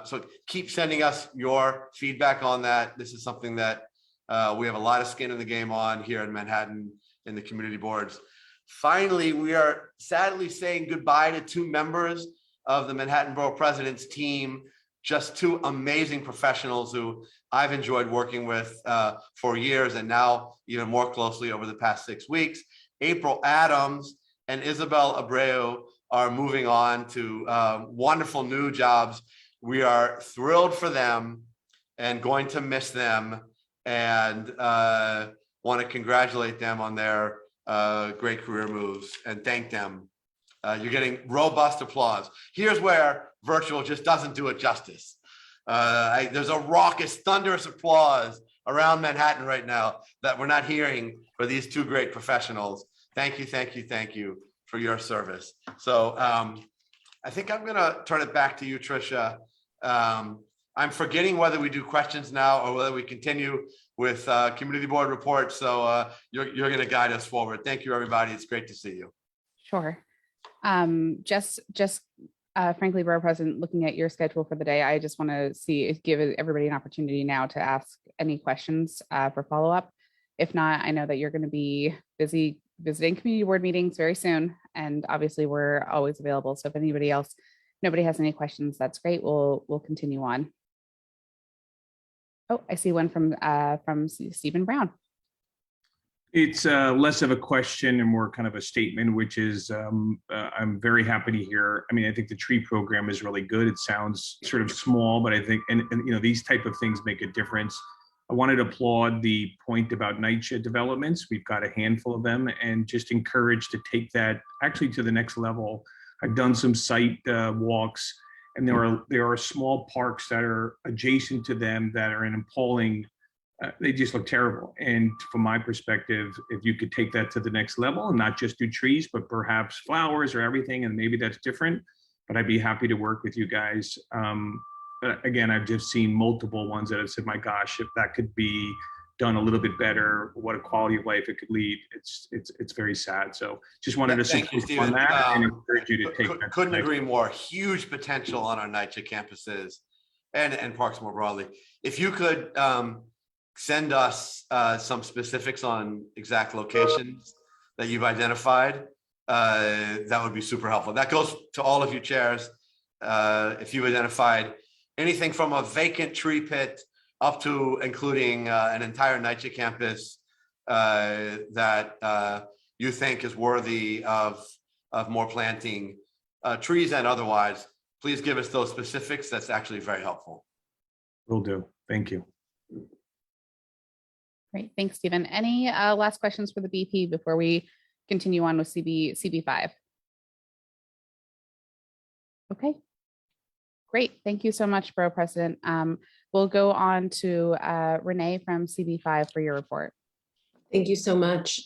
So keep sending us your feedback on that. This is something that we have a lot of skin in the game on here in Manhattan in the community boards. Finally, we are sadly saying goodbye to 2 members of the Manhattan Borough President's team, just 2 amazing professionals who I've enjoyed working with for years, and now even more closely over the past 6 weeks. April Adams and Isabel Abreu are moving on to wonderful new jobs. We are thrilled for them and going to miss them, and want to congratulate them on their great career moves and thank them. You're getting robust applause. Here's where virtual just doesn't do it justice. There's a raucous, thunderous applause around Manhattan right now that we're not hearing for these 2 great professionals. Thank you, thank you, thank you for your service. So I think I'm gonna turn it back to you, Tricia. I'm forgetting whether we do questions now or whether we continue with community board reports. So you're going to guide us forward. Thank you, everybody. It's great to see you. Sure. Frankly, Borough President, looking at your schedule for the day, I just want to give everybody an opportunity now to ask any questions for follow-up. If not, I know that you're going to be busy visiting community board meetings very soon, and obviously we're always available. So if nobody has any questions, that's great. We'll continue on. Oh, I see one from Stephen Brown. It's less of a question and more kind of a statement, which is I'm very happy to hear. I mean, I think the tree program is really good. It sounds sort of small, but I think, and you know, these type of things make a difference. I wanted to applaud the point about NYCHA developments. We've got a handful of them, and just encourage to take that actually to the next level. I've done some site walks, and there are small parks that are adjacent to them that are in appalling they just look terrible. And from my perspective, if you could take that to the next level and not just do trees, but perhaps flowers or everything, and maybe that's different, but I'd be happy to work with you guys. But again, I've just seen multiple ones that have said, my gosh, if that could be done a little bit better, what a quality of life it could lead. It's very sad. So just wanted to Thank you, support you on Stephen. that and encourage you to take that. Couldn't agree more. Huge potential on our NYCHA campuses and parks more broadly. If you could send us some specifics on exact locations that you've identified, that would be super helpful. That goes to all of you chairs. If you've identified anything from a vacant tree pit up to including an entire NYCHA campus that you think is worthy of more planting, trees and otherwise, please give us those specifics. That's actually very helpful. Will do. Thank you. Great, thanks, Stephen. Any last questions for the BP before we continue on with CB5? Okay, great. Thank you so much, Borough President. We'll go on to Renee from CB5 for your report. Thank you so much.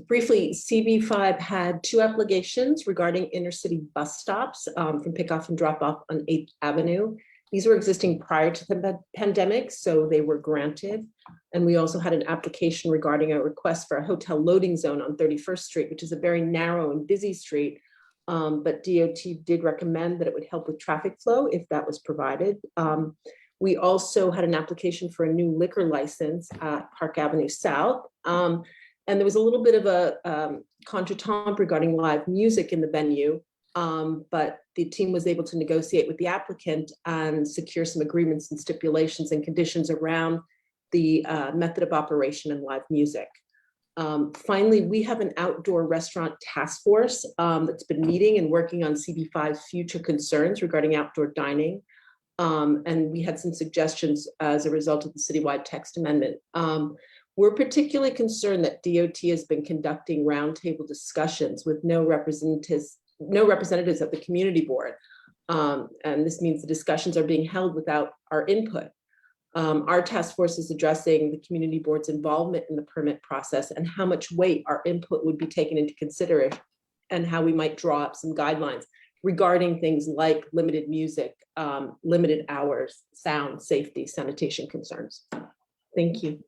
Briefly, CB5 had 2 applications regarding intercity bus stops from pickoff and drop off on 8th Avenue. These were existing prior to the pandemic, so they were granted. And we also had an application regarding a request for a hotel loading zone on 31st Street, which is a very narrow and busy street. But DOT did recommend that it would help with traffic flow if that was provided. We also had an application for a new liquor license at Park Avenue South. And there was a little bit of a contretemps regarding live music in the venue, but the team was able to negotiate with the applicant and secure some agreements and stipulations and conditions around the method of operation and live music. Finally, we have an outdoor restaurant task force that's been meeting and working on CB5's future concerns regarding outdoor dining. And we had some suggestions as a result of the citywide text amendment. We're particularly concerned that DOT has been conducting roundtable discussions with no representatives of the community board. And this means the discussions are being held without our input. Our task force is addressing the community board's involvement in the permit process and how much weight our input would be taken into consideration and how we might draw up some guidelines regarding things like limited music, limited hours, sound, safety, sanitation concerns. Thank you.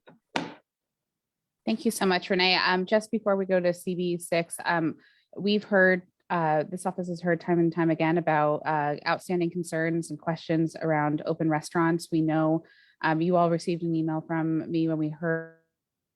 Thank you so much, Renee. Just before we go to CB6, we've heard, this office has heard time and time again about outstanding concerns and questions around open restaurants. We know you all received an email from me when we heard,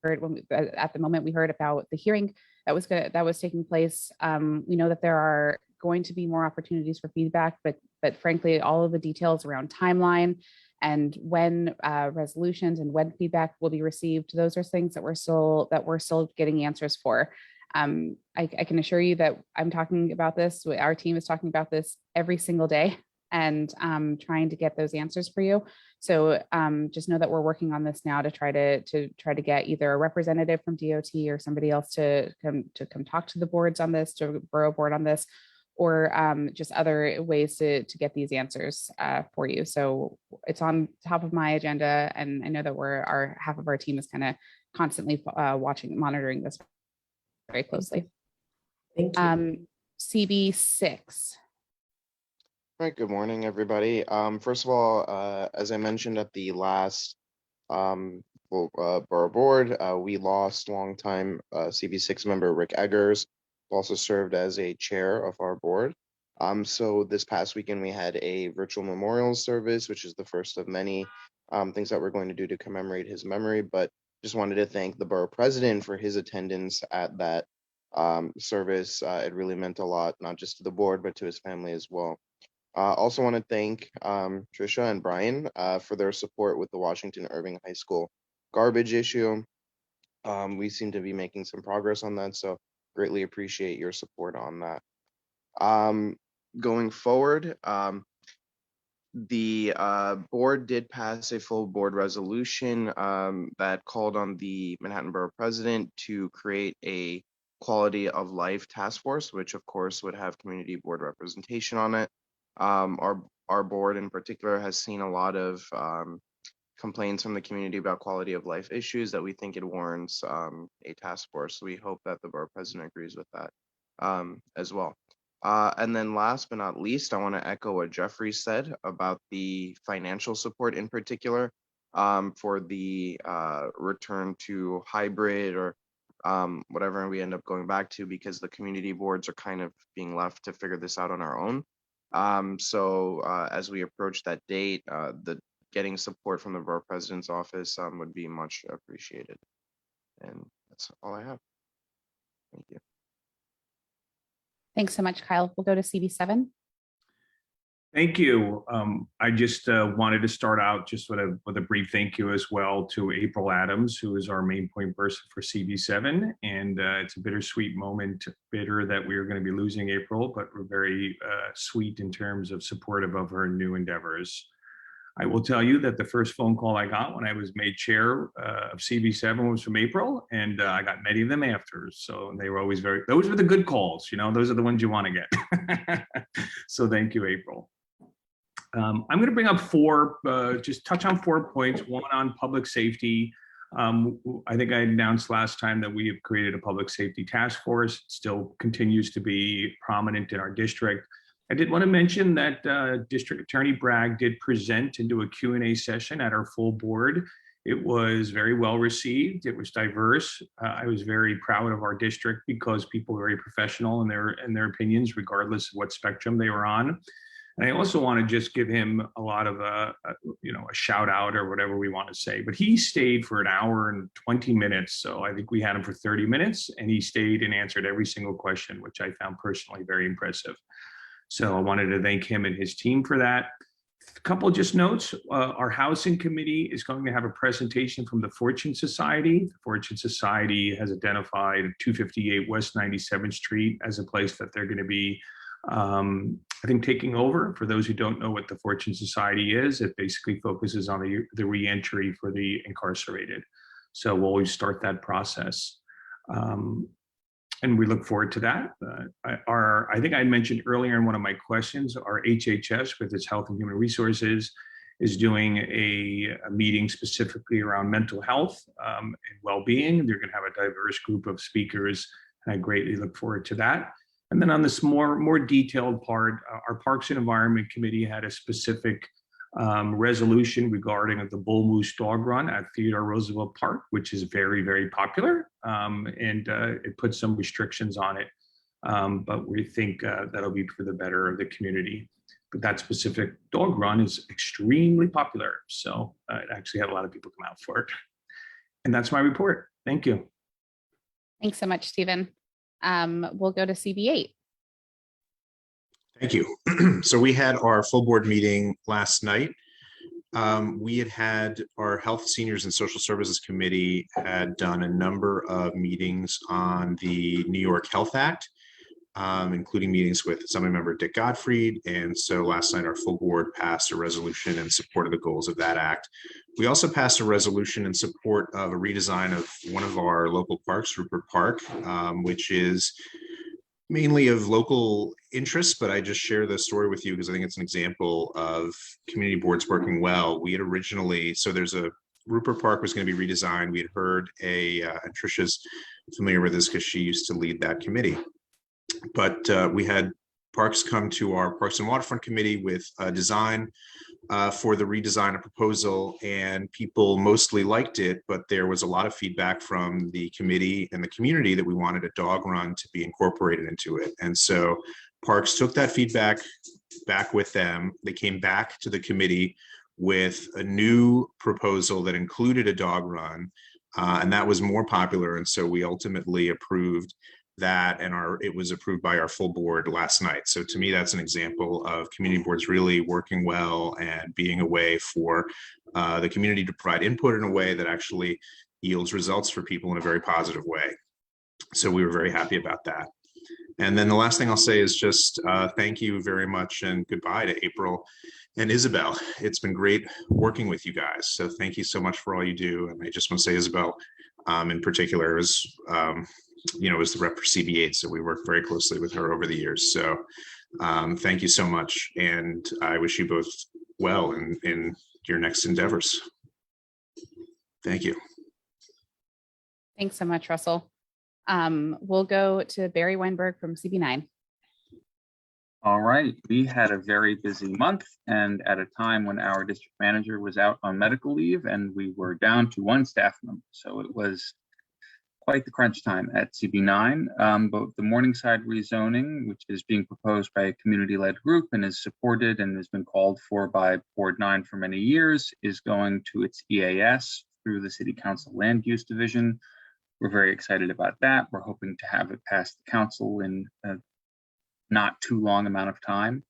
at the moment we heard about the hearing that was taking place. We know that there are going to be more opportunities for feedback, but frankly, all of the details around timeline and when resolutions and when feedback will be received, those are things that we're still getting answers for. I can assure you that I'm talking about this, our team is talking about this every single day and trying to get those answers for you. So just know that we're working on this now to try to get either a representative from DOT or somebody else to come talk to the boards on this, to borough board on this, or just other ways to get these answers for you. So it's on top of my agenda, and I know that half of our team is kind of constantly monitoring this very closely. Thank you. CB6. All right, good morning, everybody. First of all, as I mentioned at the last borough board, we lost longtime CB6 member Rick Eggers, who also served as a chair of our board. So this past weekend, we had a virtual memorial service, which is the first of many things that we're going to do to commemorate his memory. But just wanted to thank the borough president for his attendance at that service. It really meant a lot, not just to the board, but to his family as well. Also want to thank Trisha and Brian for their support with the Washington Irving High School garbage issue. We seem to be making some progress on that, so greatly appreciate your support on that. Going forward, the board did pass a full board resolution that called on the Manhattan Borough President to create a quality of life task force, which of course would have community board representation on it. Our board in particular has seen a lot of complaints from the community about quality of life issues that we think it warrants a task force. So we hope that the borough president agrees with that as well. And then last but not least, I want to echo what Jeffrey said about the financial support in particular for the return to hybrid or whatever we end up going back to, because the community boards are kind of being left to figure this out on our own. So as we approach that date, the getting support from the borough president's office would be much appreciated. And that's all I have. Thank you. Thanks so much, Kyle. We'll go to CB7. Thank you. I just wanted to start out just with a brief thank you as well to April Adams, who is our main point person for CB7. And it's a bittersweet moment, bitter that we are going to be losing April, but we're very sweet in terms of supportive of her new endeavors. I will tell you that the first phone call I got when I was made chair of CB7 was from April, and I got many of them after. So they were always those were the good calls, you know, those are the ones you want to get. So thank you, April. I'm going to bring up just touch on 4 points, one on public safety. I think I announced last time that we have created a public safety task force. It still continues to be prominent in our district. I did want to mention that District Attorney Bragg did present into a Q&A session at our full board. It was very well received. It was diverse. I was very proud of our district because people were very professional in their opinions, regardless of what spectrum they were on. And I also want to just give him a lot of a shout out or whatever we want to say. But he stayed for 1 hour and 20 minutes. So I think we had him for 30 minutes, and he stayed and answered every single question, which I found personally very impressive. So I wanted to thank him and his team for that. A couple of just notes. Our housing committee is going to have a presentation from the Fortune Society. The Fortune Society has identified 258 West 97th Street as a place that they're going to be, I think, taking over. For those who don't know what the Fortune Society is, it basically focuses on the reentry for the incarcerated. So we'll start that process. And we look forward to that. I think I mentioned earlier in one of my questions, our HHS with its Health and Human Resources is doing a meeting specifically around mental health and well-being. They're gonna have a diverse group of speakers, and I greatly look forward to that. And then on this more detailed part, our Parks and Environment Committee had a specific resolution regarding the Bull Moose Dog Run at Theodore Roosevelt Park, which is very, very popular. And it puts some restrictions on it. But we think that'll be for the better of the community. But that specific dog run is extremely popular. So it actually had a lot of people come out for it. And that's my report. Thank you. Thanks so much, Stephen. We'll go to CB8. Thank you. So we had our full board meeting last night. We had our Health, Seniors, and Social Services Committee had done a number of meetings on the New York Health Act, including meetings with Assemblymember Dick Gottfried. And so last night, our full board passed a resolution in support of the goals of that act. We also passed a resolution in support of a redesign of one of our local parks, Rupert Park, which is mainly of local interest, but I just share the story with you because I think it's an example of community boards working well. We had originally, so Rupert Park was going to be redesigned. We had heard and Trisha's familiar with this because she used to lead that committee. But we had Parks come to our Parks and Waterfront Committee with a design for the redesign, a proposal, and people mostly liked it, but there was a lot of feedback from the committee and the community that we wanted a dog run to be incorporated into it. And so Parks took that feedback back with them. They came back to the committee with a new proposal that included a dog run, and that was more popular. And so we ultimately approved that, and it was approved by our full board last night. So to me, that's an example of community boards really working well and being a way for the community to provide input in a way that actually yields results for people in a very positive way. So we were very happy about that. And then the last thing I'll say is just thank you very much and goodbye to April and Isabel. It's been great working with you guys. So thank you so much for all you do. And I just want to say Isabel in particular is was the rep for CB8, so we worked very closely with her over the years. So thank you so much, and I wish you both well in your next endeavors. Thank you. Thanks so much, Russell. We'll go to Barry Weinberg from CB9. All right, we had a very busy month and at a time when our district manager was out on medical leave and we were down to one staff member. So it was quite the crunch time at CB9, but the Morningside rezoning, which is being proposed by a community-led group and is supported and has been called for by Board 9 for many years, is going to its EAS through the City Council Land Use Division. We're very excited about that. We're hoping to have it pass the council in a not too long amount of time.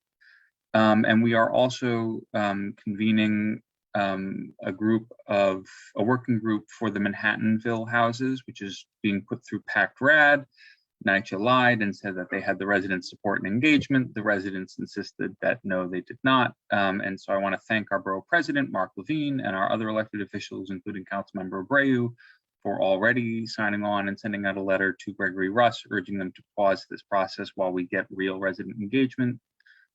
And we are also convening a working group for the Manhattanville houses, which is being put through Pact Rad. NYCHA lied and said that they had the resident support and engagement. The residents insisted that no, they did not. And so I want to thank our borough president, Mark Levine, and our other elected officials, including Councilmember Abreu, for already signing on and sending out a letter to Gregory Russ, urging them to pause this process while we get real resident engagement.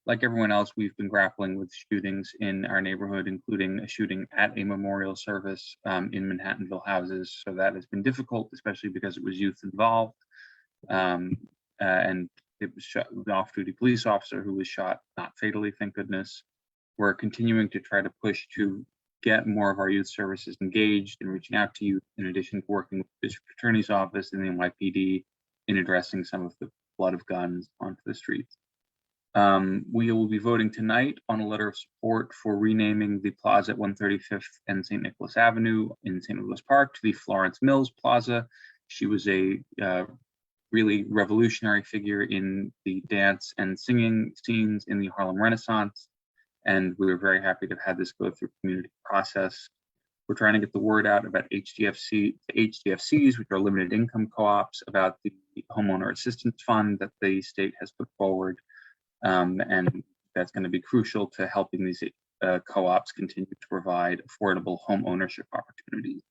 Like everyone else, we've been grappling with shootings in our neighborhood, including a shooting at a memorial service in Manhattanville houses. So that has been difficult, especially because it was youth involved. And it was the off-duty police officer who was shot, not fatally, thank goodness. We're continuing to try to push to get more of our youth services engaged and reaching out to youth, in addition to working with the district attorney's office and the NYPD in addressing some of the flood of guns onto the streets. We will be voting tonight on a letter of support for renaming the plaza at 135th and St. Nicholas Avenue in St. Louis Park to the Florence Mills Plaza. She was a really revolutionary figure in the dance and singing scenes in the Harlem Renaissance. And we were very happy to have had this go through community process. We're trying to get the word out about HDFCs, which are limited income co-ops, about the homeowner assistance fund that the state has put forward. And that's going to be crucial to helping these co-ops continue to provide affordable home ownership opportunities.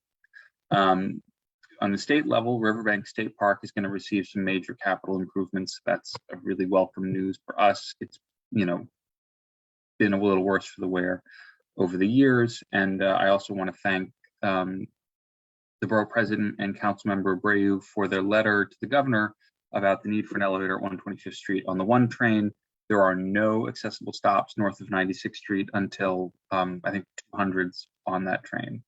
On the state level, Riverbank State Park is going to receive some major capital improvements. That's a really welcome news for us. It's, been a little worse for the wear over the years. And I also want to thank the borough president and Councilmember Abreu for their letter to the governor about the need for an elevator at 125th Street on the 1 train. There are no accessible stops north of 96th Street until I think 200s on that train.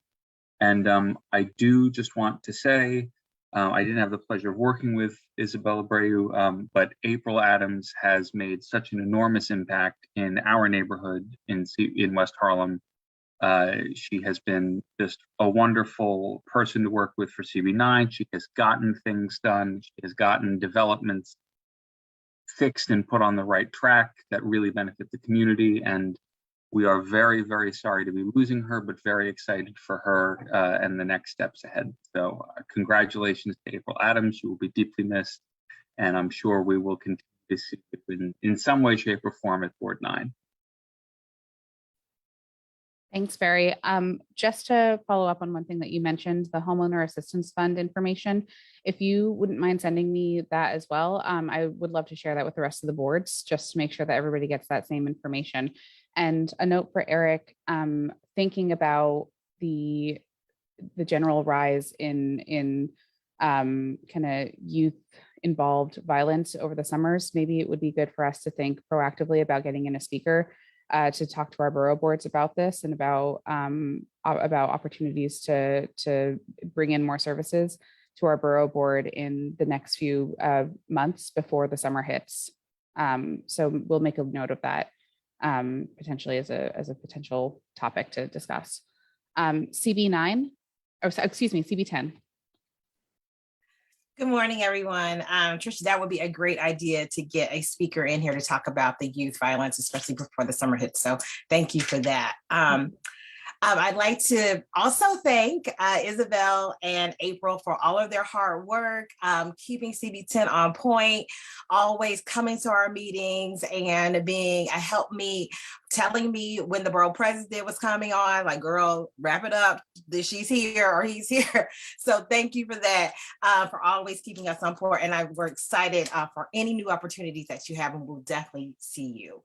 And I do just want to say, I didn't have the pleasure of working with Isabel Abreu, but April Adams has made such an enormous impact in our neighborhood in West Harlem. She has been just a wonderful person to work with for CB9. She has gotten things done. She has gotten developments fixed and put on the right track that really benefit the community. And we are very, very sorry to be losing her, but very excited for her and the next steps ahead. So congratulations to April Adams. She will be deeply missed. And I'm sure we will continue to see it in some way, shape, or form at Board 9. Thanks, Barry. Just to follow up on one thing that you mentioned, the homeowner assistance fund information, if you wouldn't mind sending me that as well, I would love to share that with the rest of the boards, just to make sure that everybody gets that same information. And a note for Eric, thinking about the general rise in kind of youth involved violence over the summers, maybe it would be good for us to think proactively about getting in a speaker to talk to our borough boards about this and about opportunities to bring in more services to our borough board in the next few months before the summer hits. So we'll make a note of that potentially as a potential topic to discuss. CB9, or excuse me, CB10. Good morning, everyone. Tricia, that would be a great idea to get a speaker in here to talk about the youth violence, especially before the summer hits. So thank you for that. I'd like to also thank Isabel and April for all of their hard work, keeping CB10 on point, always coming to our meetings and being a helpmeet, telling me when the borough president was coming on, like, girl, wrap it up, she's here or he's here. So thank you for that, for always keeping us on point. And we're excited for any new opportunities that you have, and we'll definitely see you.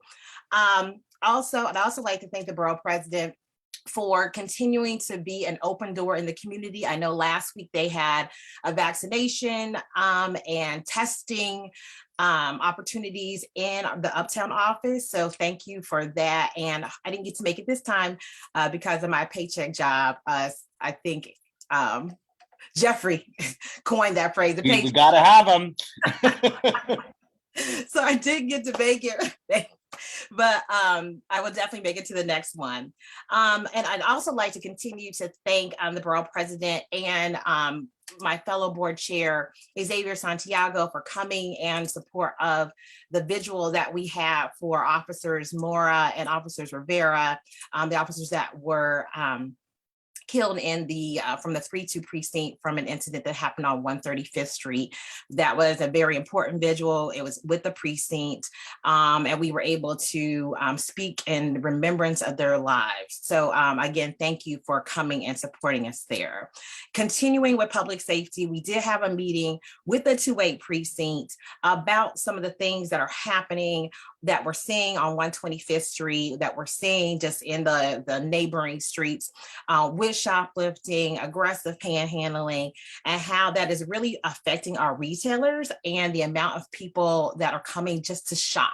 Also, I'd also like to thank the borough president for continuing to be an open door in the community. I know last week they had a vaccination and testing opportunities in the Uptown office. So thank you for that. And I didn't get to make it this time because of my paycheck job. I think Jeffrey coined that phrase. We gotta have them. So I did get to make it. But I will definitely make it to the next one. And I'd also like to continue to thank the borough president and my fellow board chair, Xavier Santiago, for coming and support of the vigil that we have for officers Mora and officers Rivera, the officers that were killed in the from the 3-2 precinct from an incident that happened on 135th Street. That was a very important vigil. It was with the precinct, and we were able to speak in remembrance of their lives. So again, thank you for coming and supporting us there. Continuing with public safety, we did have a meeting with the 2-8 precinct about some of the things that are happening that we're seeing on 125th Street, that we're seeing just in the neighboring streets with shoplifting, aggressive panhandling, and how that is really affecting our retailers and the amount of people that are coming just to shop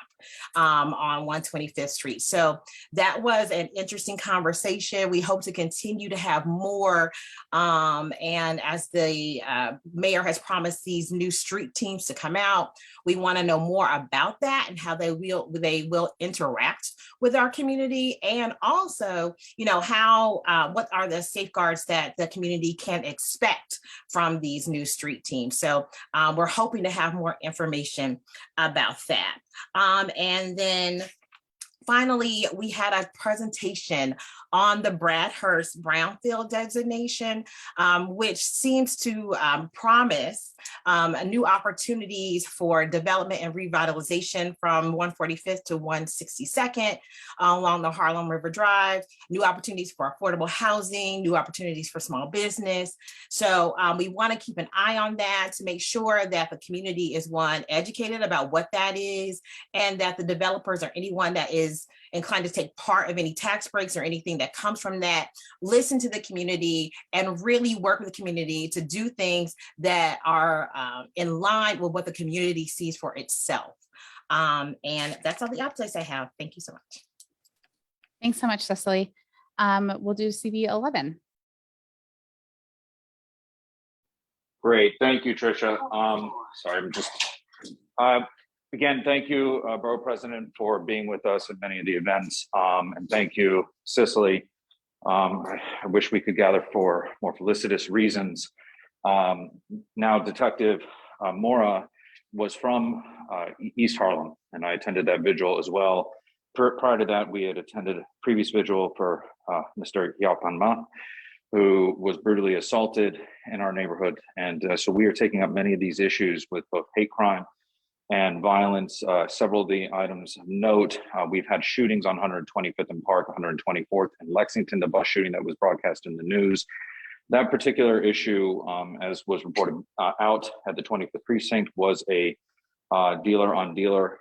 on 125th Street. So that was an interesting conversation. We hope to continue to have more. And as the mayor has promised these new street teams to come out, we want to know more about that and how they will interact with our community, and also, you know, how what are the safeguards that the community can expect from these new street teams. So we're hoping to have more information about that. And then finally, we had a presentation on the Hurst Brownfield designation, which seems to promise new opportunities for development and revitalization from 145th to 162nd along the Harlem River Drive, new opportunities for affordable housing, new opportunities for small business. So we want to keep an eye on that to make sure that the community is, one, educated about what that is, and that the developers or anyone that is inclined to take part of any tax breaks or anything that comes from that, listen to the community and really work with the community to do things that are in line with what the community sees for itself. And that's all the updates I have. Thank you so much. Thanks so much, Cecily. We'll do CB11. Great, thank you, Tricia. Sorry, I'm just, again, thank you, Borough President, for being with us at many of the events. And thank you, Cicely. I wish we could gather for more felicitous reasons. Now, Detective Mora was from East Harlem, and I attended that vigil as well. Prior to that, we had attended a previous vigil for Mr. Yapanma, who was brutally assaulted in our neighborhood. And so we are taking up many of these issues with both hate crime and violence. Several of the items of note, we've had shootings on 125th and Park, 124th in Lexington, the bus shooting that was broadcast in the news. That particular issue, as was reported out at the 25th precinct, was a dealer-on-dealer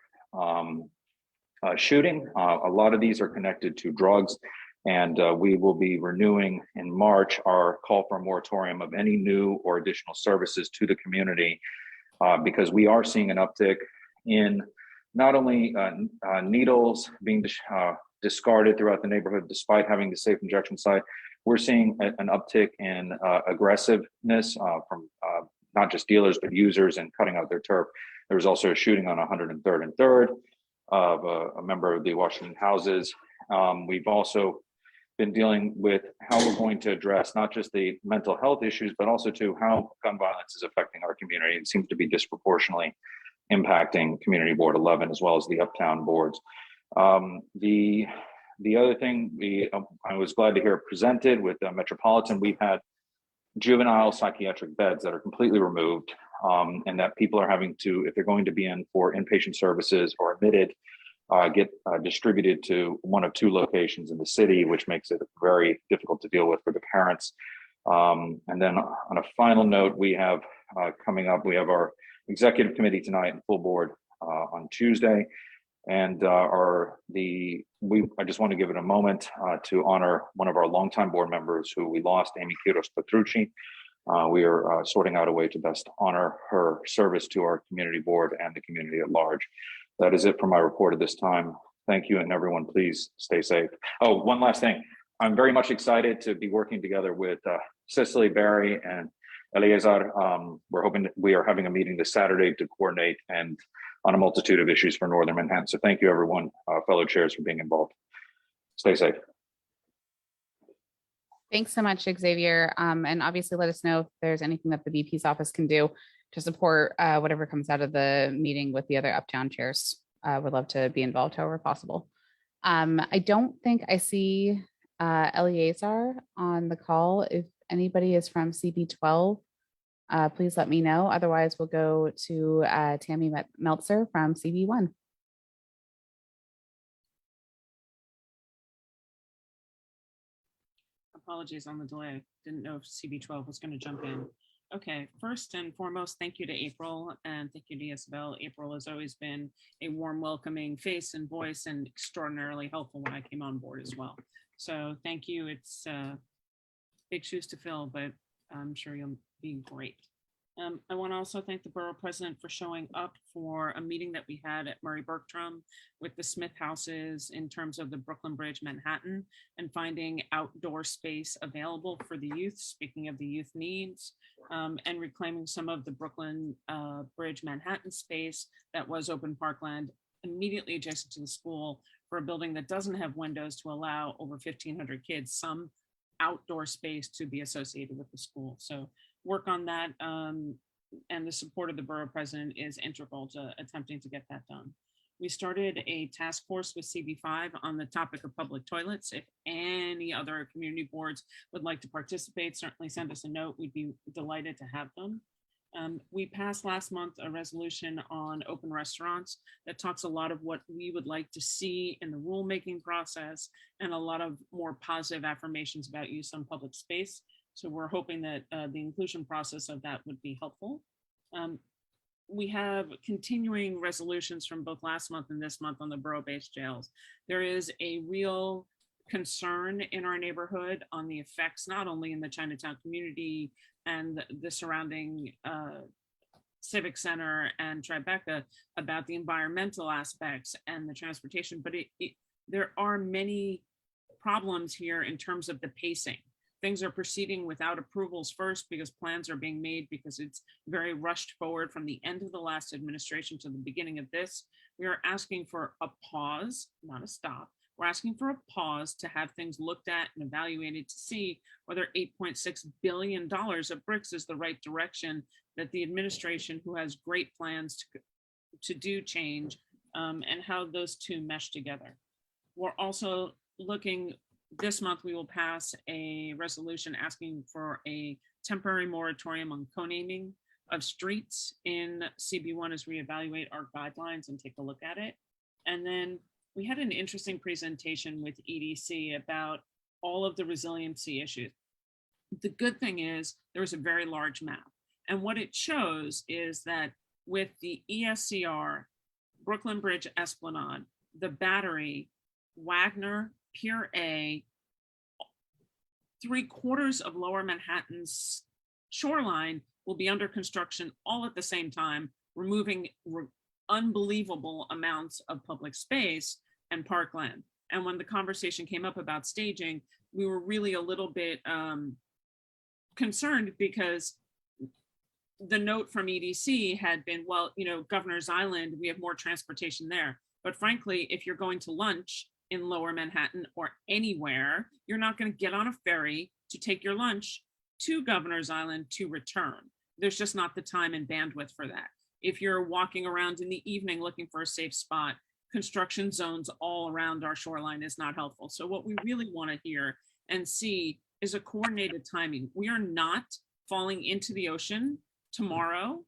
shooting. A lot of these are connected to drugs, and we will be renewing in March our call for a moratorium of any new or additional services to the community, because we are seeing an uptick in not only needles being discarded throughout the neighborhood despite having the safe injection site. We're seeing an uptick in aggressiveness from not just dealers, but users and cutting out their turf. There was also a shooting on 103rd and 3rd of a member of the Washington Houses. We've also been dealing with how we're going to address not just the mental health issues, but also to how gun violence is affecting our community. It seems to be disproportionately impacting Community Board 11 as well as the Uptown boards. The other thing I was glad to hear presented with Metropolitan, we've had juvenile psychiatric beds that are completely removed, and that people are having to, if they're going to be in for inpatient services or admitted, get distributed to one of two locations in the city, which makes it very difficult to deal with for the parents. And then on a final note, we have coming up, we have our executive committee tonight and full board on Tuesday. And I just want to give it a moment to honor one of our longtime board members who we lost, Amy Quiros Petrucci. We are sorting out a way to best honor her service to our community board and the community at large. That is it for my report at this time. Thank you, and everyone, please stay safe. Oh, one last thing. I'm very much excited to be working together with Cicely, Barry, and Eleazar. We are having a meeting this Saturday to coordinate and on a multitude of issues for Northern Manhattan. So thank you, everyone, fellow chairs, for being involved. Stay safe. Thanks so much, Xavier. And obviously let us know if there's anything that the VP's office can do to support whatever comes out of the meeting with the other uptown chairs. Would love to be involved however possible. I don't think I see Eleazar on the call. If anybody is from CB12, please let me know. Otherwise, we'll go to Tammy Meltzer from CB1. Apologies on the delay. Didn't know if CB12 was going to jump in. Okay, first and foremost, thank you to April and thank you to Isabel. April has always been a warm, welcoming face and voice and extraordinarily helpful when I came on board as well. So thank you. It's big shoes to fill, but I'm sure you'll be great. I want to also thank the borough president for showing up for a meeting that we had at Murray Bergstrom with the Smith houses in terms of the Brooklyn Bridge, Manhattan, and finding outdoor space available for the youth, speaking of the youth needs, and reclaiming some of the Brooklyn Bridge, Manhattan space that was open parkland immediately adjacent to the school for a building that doesn't have windows to allow over 1,500 kids some outdoor space to be associated with the school. So work on that, and the support of the borough president is integral to attempting to get that done. We started a task force with CB5 on the topic of public toilets. If any other community boards would like to participate, certainly send us a note. We'd be delighted to have them. We passed last month a resolution on open restaurants that talks a lot of what we would like to see in the rulemaking process and a lot of more positive affirmations about use on public space. So we're hoping that the inclusion process of that would be helpful. We have continuing resolutions from both last month and this month on the borough-based jails. There is a real concern in our neighborhood on the effects, not only in the Chinatown community and the surrounding Civic Center and Tribeca, about the environmental aspects and the transportation, but there are many problems here in terms of the pacing. Things are proceeding without approvals first because plans are being made because it's very rushed forward from the end of the last administration to the beginning of this. We are asking for a pause, not a stop. We're asking for a pause to have things looked at and evaluated to see whether $8.6 billion of bricks is the right direction, that the administration, who has great plans to do change, and how those two mesh together. We're also looking, this month we will pass a resolution asking for a temporary moratorium on co-naming of streets in CB1 as we evaluate our guidelines and take a look at it. And then we had an interesting presentation with EDC about all of the resiliency issues. The good thing is there was a very large map. And what it shows is that with the ESCR, Brooklyn Bridge Esplanade, the Battery, Wagner, Pier A, 3/4 of Lower Manhattan's shoreline will be under construction all at the same time, removing unbelievable amounts of public space and parkland. And when the conversation came up about staging, we were really a little bit concerned because the note from EDC had been, well, you know, Governor's Island, we have more transportation there. But frankly, if you're going to lunch in Lower Manhattan or anywhere, you're not going to get on a ferry to take your lunch to Governor's Island to return. There's just not the time and bandwidth for that. If you're walking around in the evening looking for a safe spot, construction zones all around our shoreline is not helpful. So what we really want to hear and see is a coordinated timing. We are not falling into the ocean tomorrow.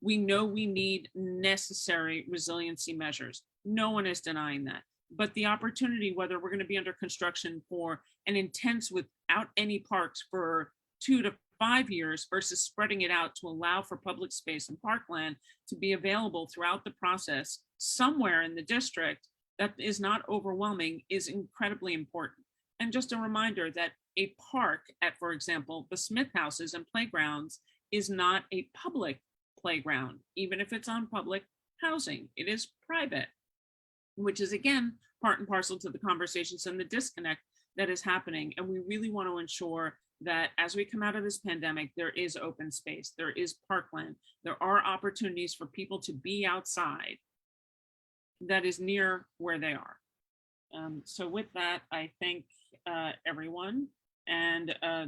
We know we need necessary resiliency measures. No one is denying that. But the opportunity, whether we're going to be under construction for an intense without any parks for 2 to 5 years versus spreading it out to allow for public space and parkland to be available throughout the process somewhere in the district that is not overwhelming is incredibly important. And just a reminder that a park at, for example, the Smith houses and playgrounds is not a public playground, even if it's on public housing, it is private, which is again, part and parcel to the conversations and the disconnect that is happening. And we really want to ensure that as we come out of this pandemic, there is open space, there is parkland, there are opportunities for people to be outside that is near where they are. So with that, I thank everyone, and a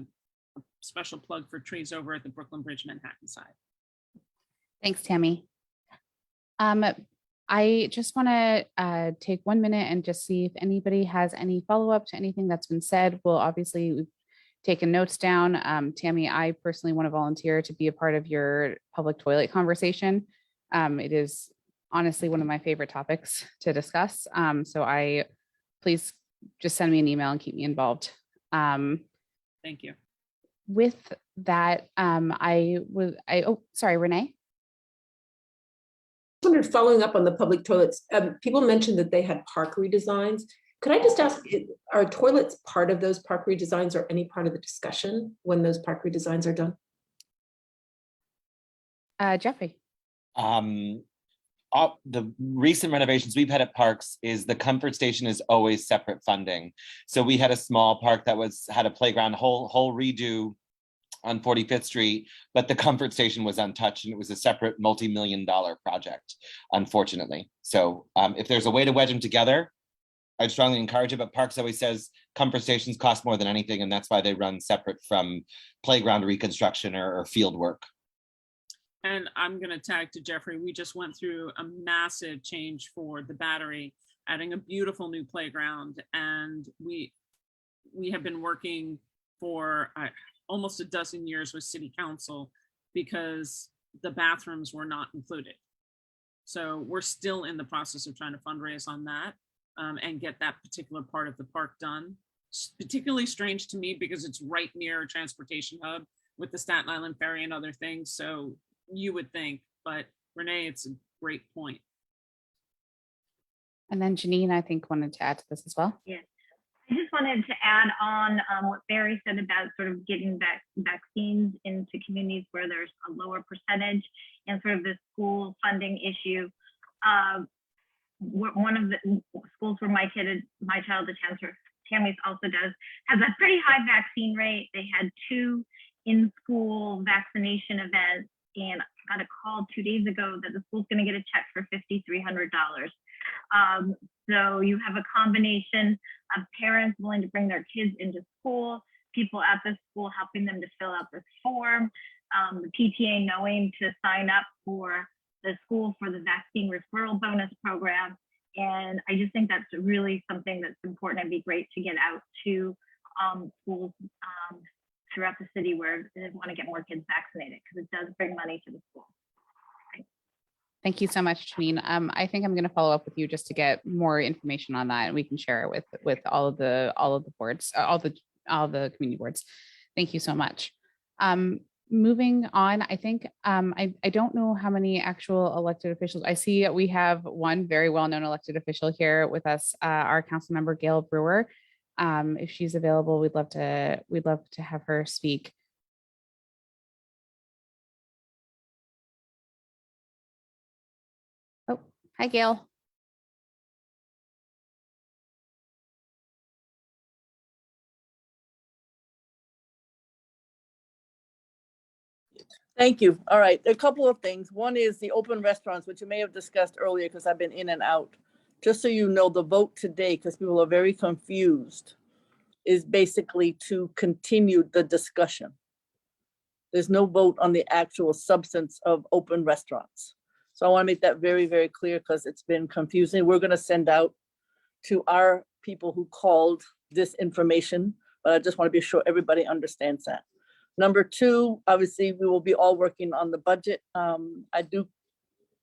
special plug for trees over at the Brooklyn Bridge Manhattan side. Thanks, Tammy. I just want to take 1 minute and just see if anybody has any follow-up to anything that's been said. We'll obviously, we've taken notes down. Tammy, I personally want to volunteer to be a part of your public toilet conversation. It is honestly one of my favorite topics to discuss. So please just send me an email and keep me involved. Thank you. With that, sorry, Renee. Wondered, following up on the public toilets, people mentioned that they had park redesigns. Could I just ask, are toilets part of those park redesigns or any part of the discussion when those park redesigns are done? Jeffrey. The recent renovations we've had at parks is the comfort station is always separate funding. So we had a small park that had a playground, whole redo on 45th Street, but the comfort station was untouched and it was a separate multi-million-dollar project, unfortunately. So if there's a way to wedge them together, I'd strongly encourage it, but Parks always says comfort stations cost more than anything, and that's why they run separate from playground reconstruction or field work. And I'm going to tag to Jeffrey. We just went through a massive change for the Battery, adding a beautiful new playground. And we have been working for almost a dozen years with City Council because the bathrooms were not included. So we're still in the process of trying to fundraise on that and get that particular part of the park done. It's particularly strange to me because it's right near a transportation hub with the Staten Island Ferry and other things. So you would think, but Renee, it's a great point. And then Janine, I think, wanted to add to this as well. Yes. I just wanted to add on what Barry said about sort of getting vaccines into communities where there's a lower percentage and sort of the school funding issue. One of the schools where my child attends, or Tammy's also does, has a pretty high vaccine rate. They had 2 in-school vaccination events, and I got a call 2 days ago that the school's going to get a check for $5,300. So you have a combination of parents willing to bring their kids into school, people at the school helping them to fill out this form, the PTA knowing to sign up for the school for the vaccine referral bonus program. And I just think that's really something that's important. It'd be great to get out to schools throughout the city where they want to get more kids vaccinated, because it does bring money to the school. Thank you so much, Janine. I think I'm going to follow up with you just to get more information on that, and we can share it with all of the boards, all the community boards. Thank you so much. Moving on, I think I don't know how many actual elected officials. I see we have one very well-known elected official here with us, our council member Gail Brewer. If she's available, we'd love to have her speak. Oh, hi, Gail. Thank you. All right, a couple of things. One is the open restaurants, which you may have discussed earlier because I've been in and out. Just so you know, the vote today, because people are very confused, is basically to continue the discussion. There's no vote on the actual substance of open restaurants. So I want to make that very, very clear because it's been confusing. We're going to send out to our people who called this information, but I just want to be sure everybody understands that. Number 2, obviously, we will be all working on the budget. I do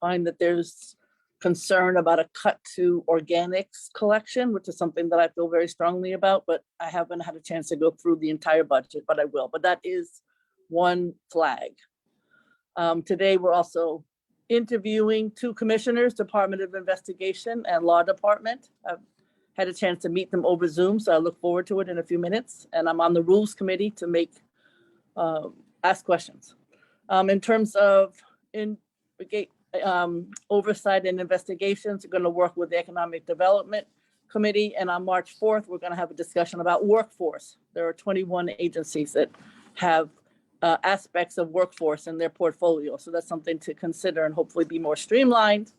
find that there's concern about a cut to organics collection, which is something that I feel very strongly about, but I haven't had a chance to go through the entire budget, but I will. But that is one flag. Today, we're also interviewing 2 commissioners, Department of Investigation and Law Department. I've had a chance to meet them over Zoom, so I look forward to it in a few minutes. And I'm on the Rules Committee to ask questions. In terms of oversight and investigations, we're going to work with the Economic Development Committee. And on March 4th, we're going to have a discussion about workforce. There are 21 agencies that have aspects of workforce in their portfolio. So that's something to consider and hopefully be more streamlined.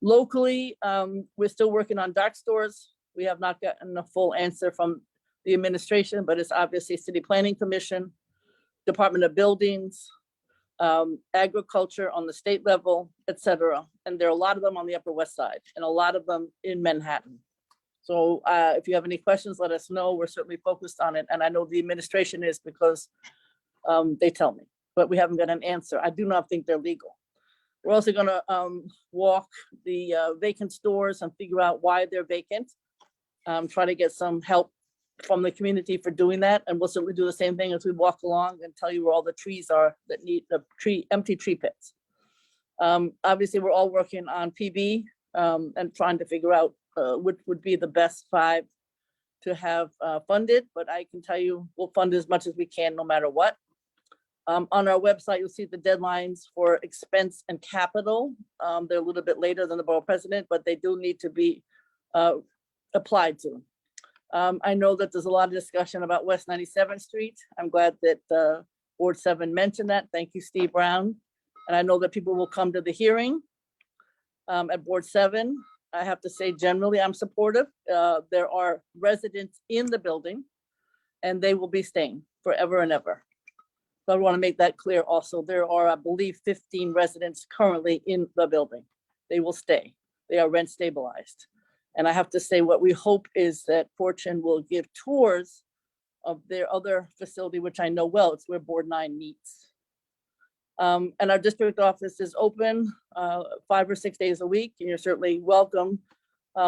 Locally, we're still working on dark stores. We have not gotten a full answer from the administration, but it's obviously City Planning Commission, Department of Buildings, agriculture on the state level, et cetera. And there are a lot of them on the Upper West Side and a lot of them in Manhattan. So if you have any questions, let us know. We're certainly focused on it. And I know the administration is because they tell me, but we haven't got an answer. I do not think they're legal. We're also going to walk the vacant stores and figure out why they're vacant. Try to get some help from the community for doing that. And we'll certainly do the same thing as we walk along and tell you where all the trees are that need the empty tree pits. Obviously, we're all working on PB and trying to figure out which would be the best 5 to have funded. But I can tell you, we'll fund as much as we can, no matter what. On our website, you'll see the deadlines for expense and capital. They're a little bit later than the borough president, but they do need to be applied to. I know that there's a lot of discussion about West 97th Street. I'm glad that Ward 7 mentioned that. Thank you, Steve Brown. And I know that people will come to the hearing at Ward 7. I have to say, generally, I'm supportive. There are residents in the building, and they will be staying forever and ever. So I want to make that clear also. There are, I believe, 15 residents currently in the building. They will stay. They are rent stabilized. And I have to say, what we hope is that Fortune will give tours of their other facility, which I know well. It's where Board 9 meets. And our district office is open 5 or 6 days a week, and you're certainly welcome.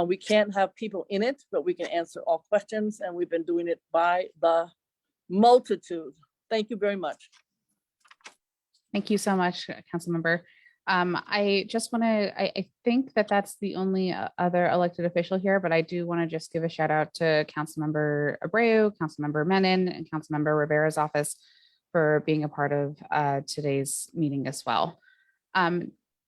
We can't have people in it, but we can answer all questions, and we've been doing it by the multitude. Thank you very much. Thank you so much, Councilmember. I just want to, I think that that's the only other elected official here, but I do want to just give a shout out to Councilmember Abreu, Councilmember Menon, and Councilmember Rivera's office for being a part of today's meeting as well.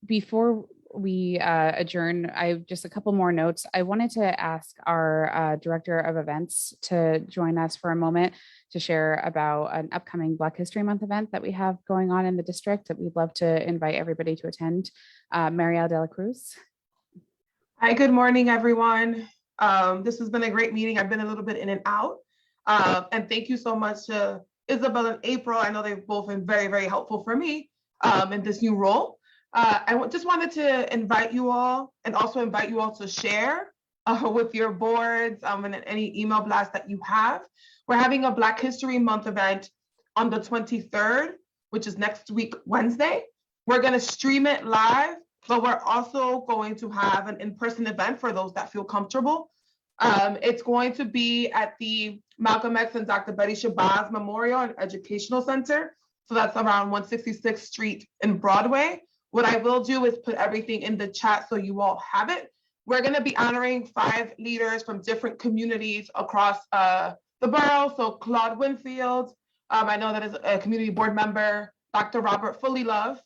Before we adjourn, I have just a couple more notes. I wanted to ask our Director of Events to join us for a moment to share about an upcoming Black History Month event that we have going on in the district that we'd love to invite everybody to attend. Marielle de la Cruz. Hi, good morning, everyone. This has been a great meeting. I've been a little bit in and out. And thank you so much to Isabel and April. I know they've both been very, very helpful for me in this new role. Just wanted to invite you all and also invite you all to share with your boards and any email blast that you have. We're having a Black History Month event on the 23rd, which is next week, Wednesday. We're going to stream it live, but we're also going to have an in-person event for those that feel comfortable. It's going to be at the Malcolm X and Dr. Betty Shabazz Memorial and Educational Center. So that's around 166th Street in Broadway. What I will do is put everything in the chat so you all have it. We're going to be honoring 5 leaders from different communities across the borough. So Claude Winfield, I know that is a community board member, Dr. Robert Fullylove,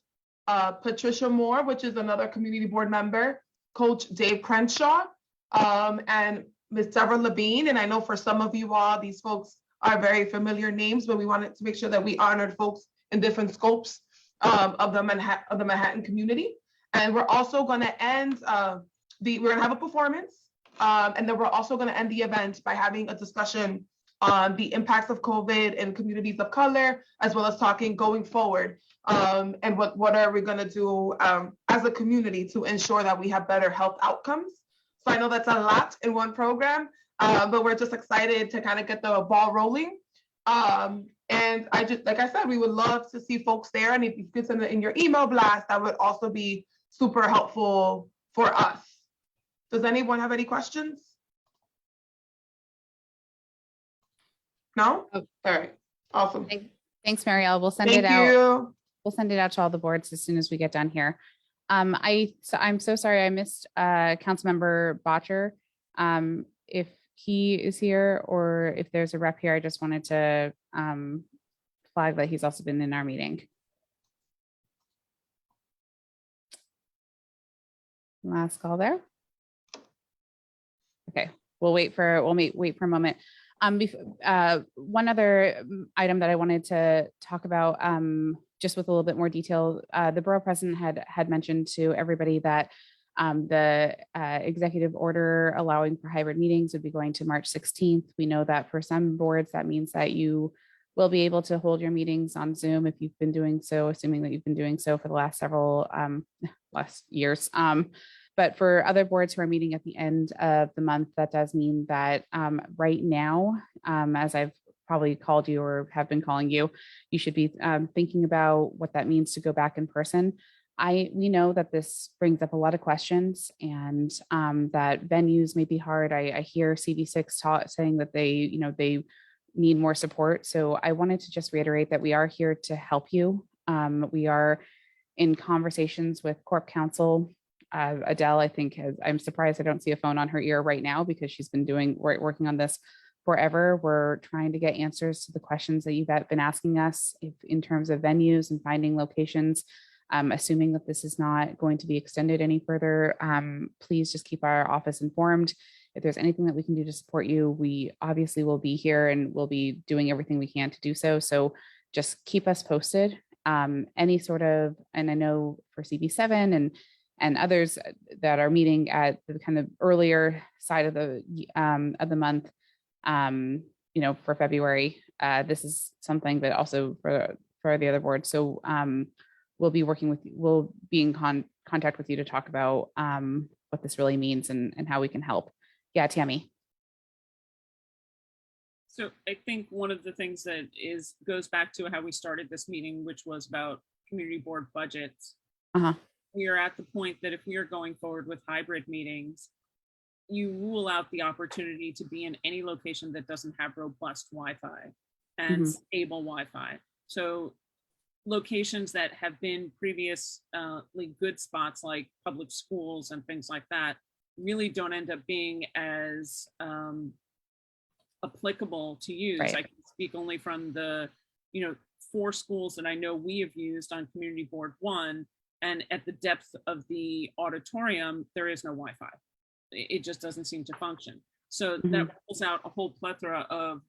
Patricia Moore, which is another community board member, Coach Dave Crenshaw, and Ms. Deborah Levine. And I know for some of you all, these folks are very familiar names, but we wanted to make sure that we honored folks in different scopes of the Manhattan community. And we're also going to end we're going to have a performance, and then we're also going to end the event by having a discussion on the impacts of COVID in communities of color, as well as talking going forward, and what are we going to do as a community to ensure that we have better health outcomes. So I know that's a lot in one program, but we're just excited to kind of get the ball rolling. And I just, like I said, we would love to see folks there. And if you could send it in your email blast, that would also be super helpful for us. Does anyone have any questions? No? Oh, all right, awesome. Thanks, Marielle. We'll send Thank it out. you. We'll send it out to all the boards as soon as we get done here. I'm so sorry I missed Councilmember Botcher. If he is here or if there's a rep here, I just wanted to flag that he's also been in our meeting. Last call there. Okay, we'll wait for a moment. One other item that I wanted to talk about, just with a little bit more detail, the borough president had mentioned to everybody that the executive order allowing for hybrid meetings would be going to March 16th. We know that for some boards, that means that you will be able to hold your meetings on Zoom if you've been doing so, assuming that you've been doing so for the last several last years. But for other boards who are meeting at the end of the month, that does mean that right now, as I've probably called you or have been calling you, you should be thinking about what that means to go back in person. We know that this brings up a lot of questions and that venues may be hard. I hear Cb6 saying that they need more support. So I wanted to just reiterate that we are here to help you. We are in conversations with Corp Counsel. Adele, I think, I'm surprised I don't see a phone on her ear right now because she's been working on this forever. We're trying to get answers to the questions that you've been asking us in terms of venues and finding locations. Assuming that this is not going to be extended any further, please just keep our office informed. If there's anything that we can do to support you, we obviously will be here and we'll be doing everything we can to do so. So just keep us posted. Any sort of, and I know for CB7 and others that are meeting at the kind of earlier side of the month, for February, this is something that also for the other boards. So we'll be in contact with you to talk about what this really means and how we can help. Yeah, Tammy. So I think one of the things that goes back to how we started this meeting, which was about community board budgets. We are at the point that if we are going forward with hybrid meetings, you rule out the opportunity to be in any location that doesn't have robust Wi-Fi and stable Wi-Fi. So locations that have been previously good spots like public schools and things like that really don't end up being as applicable to use. Right. I can speak only from the 4 schools that I know we have used on Community Board 1, and at the depth of the auditorium, there is no Wi-Fi. It just doesn't seem to function. So that rules out a whole plethora of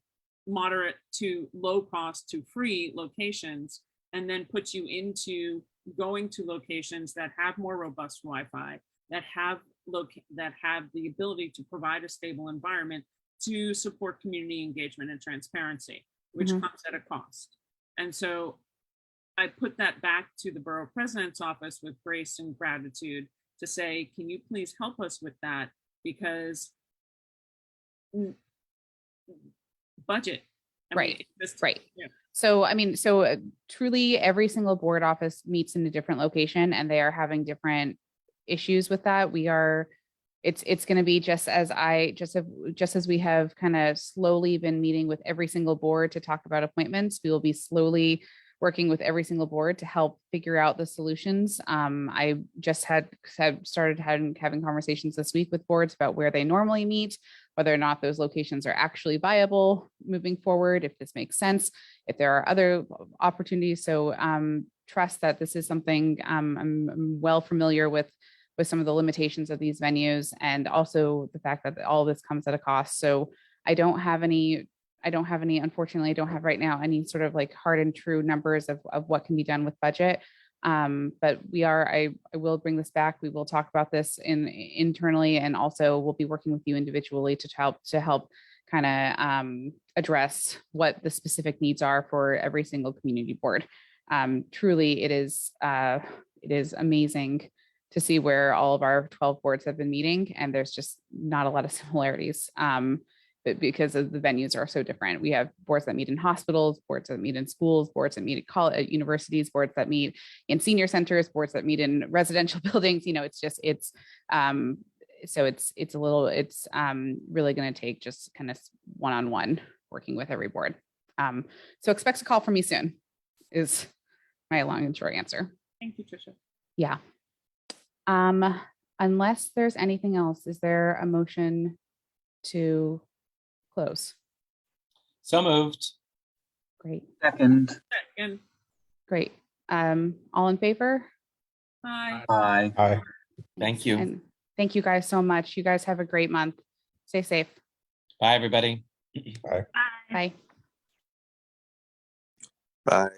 moderate to low cost to free locations, and then puts you into going to locations that have more robust Wi-Fi, that have the ability to provide a stable environment to support community engagement and transparency, which comes at a cost. And so I put that back to the borough president's office with grace and gratitude to say, can you please help us with that? Because budget. Right. So, truly every single board office meets in a different location and they are having different issues with that. It's going to be just as we have kind of slowly been meeting with every single board to talk about appointments, we will be slowly working with every single board to help figure out the solutions. I just started having conversations this week with boards about where they normally meet, whether or not those locations are actually viable moving forward, if this makes sense, if there are other opportunities. So trust that this is something I'm well familiar with some of the limitations of these venues, and also the fact that all this comes at a cost. So unfortunately, I don't have right now any sort of like hard and true numbers of what can be done with budget. But I will bring this back. We will talk about this internally, and also we'll be working with you individually to help kind of address what the specific needs are for every single community board. Truly, it is amazing to see where all of our 12 boards have been meeting, and there's just not a lot of similarities. But because of the venues are so different. We have boards that meet in hospitals, boards that meet in schools, boards that meet at college, universities, boards that meet in senior centers, boards that meet in residential buildings. It's really going to take just kind of one-on-one working with every board. So expect a call from me soon. is my long and short answer. Thank you, Tricia. Yeah. Unless there's anything else, is there a motion to close? So moved. Great, Second. Second. great. All in favor? Bye. Aye. Aye. Thank you. And thank you guys so much. You guys have a great month. Stay safe. Bye, everybody. Bye. Bye. Bye.